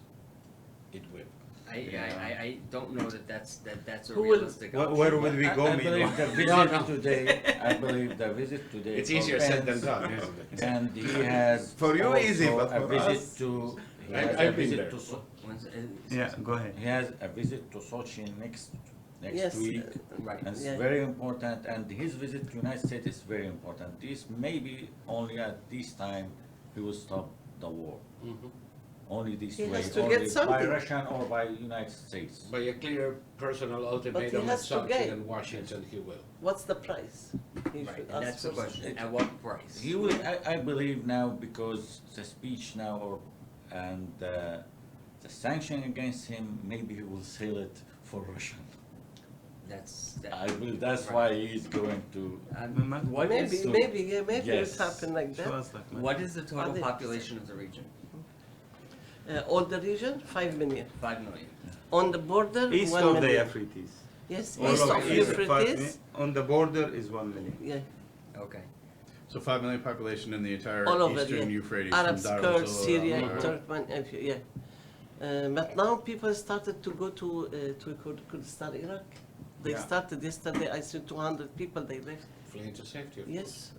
It will. I don't know that's a Who will- realistic Where, option. where would we go, I meanwhile? believe the visit today, I believe the visit today. It's easier said than ends, done, isn't it? And he has. For you easy, also but a for visit us- to. He I've- has a I've been visit there. to. Yeah, go ahead. He has a visit to Sochi next Yes, week. Right. And it's Yeah. very important, and his visit to United States is very important. This maybe only at this time he will stop the war. Mhm. Only this He way, has to only get by something. Russian or by United States. By a clear personal ultimatum of has to Sochi gain. and Washington, he will. What's the price? He Right, should and ask that's the for question. something. At what price? He will, I believe now, because the speech now or, and the sanction against him, maybe he will sell it for Russian. I believe that's Right. why he's going to. What Maybe, is, maybe Yes. it happen like Show that. us like that. what is the total Others. population of the region? All the region, 5 million. 5 million. On the border, East 1 of the million. Euphrates. Yes, All east of of Egypt, 5 Euphrates. mi- On the border is 1 million. Yeah, Okay. So 5 million population in the entire all over, eastern yeah. Euphrates. Arabs, from Kurds, Darfur Syria, to, Turkmen, yeah. But now people started to go to Kurdistan, Iraq. They Yeah. started yesterday, I see 200 people, they left. Flee into safety, of course. Yes,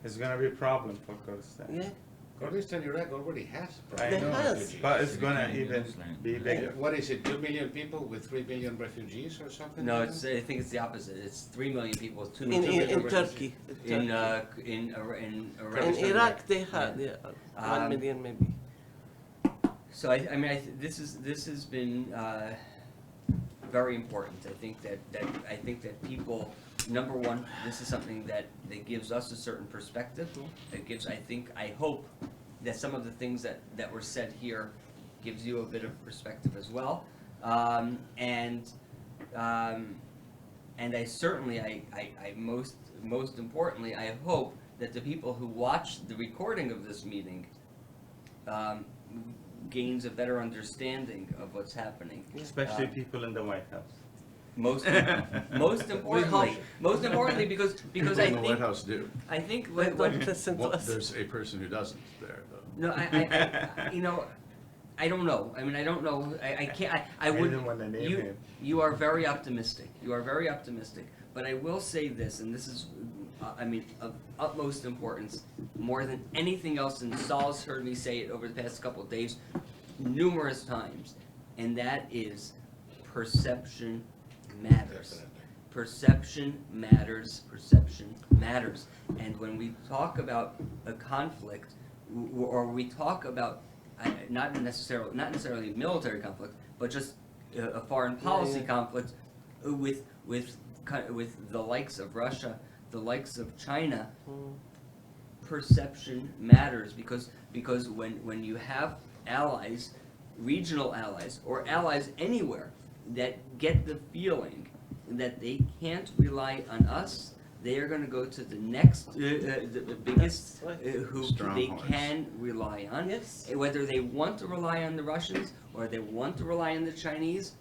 It's gonna be a problem for Kurdistan. yeah. Kurdistan, Iraq already has I They problems with has. refugees. But it's gonna even be bigger. What is it, 2 million people with 3 billion refugees or something? No, like it's, that? I think it's the opposite. It's 3 million people with 2 In, million. in, in Turkey. Turkey. In, Turkey. in Iraq. In Kurdistan, Iraq, Iraq. they had, yeah, 1 Um, million maybe. So I mean, this has been very important. I think that people, number one, this is something that gives us a certain perspective. It gives, I hope that some of the things that were said here gives you a bit of perspective as well. And I certainly, I most importantly, I hope that the people who watch the recording of this meeting gains a better understanding of what's happening. Especially people in the White House. Most importantly, because People I in the White think House do. what, They what don't listen to Well, us. there's a person who doesn't there, though. no I you know I don't know. I mean I don't know. I can't. I would. didn't wanna name You him. you are very optimistic. You are very optimistic. But I will say this, and this is, I mean, of utmost importance, more than anything else. And Saul's heard me say it over the past couple of days, numerous times, and that is perception matters. Definitely. Perception matters, perception matters. And when we talk about a conflict, or we talk about not necessarily military conflict, but just a foreign policy yeah. conflict with the likes of Russia, the likes of China, perception matters because when you have allies, regional allies, or allies anywhere that get the feeling that they can't rely on us, they are going to go to the next, the biggest That's right. who they Strongholds. can rely on. Yes. Whether they want to rely on the Russians or they want to rely on the Chinese,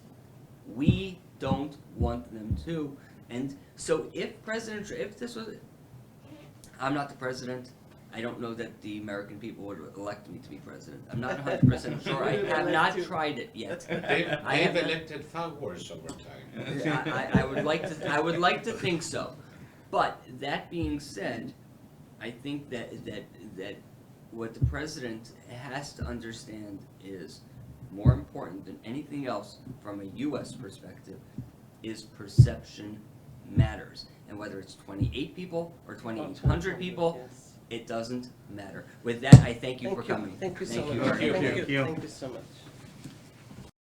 we don't want them to. And so if this was, I'm not the president, I don't know that the American people would elect me to be president. I'm not 100% sure. I have not tried it yet. I have They've not- elected far worse over time. I would like to think so. But that being said, I think that what the president has to understand is more important than anything else from a U.S. perspective is perception matters. And whether it's 28 people or 2,800 people, Yes. it doesn't matter. With that, I thank you for coming. Thank you so Thank you much. very much. Thank Thank you. you. Thank you so much.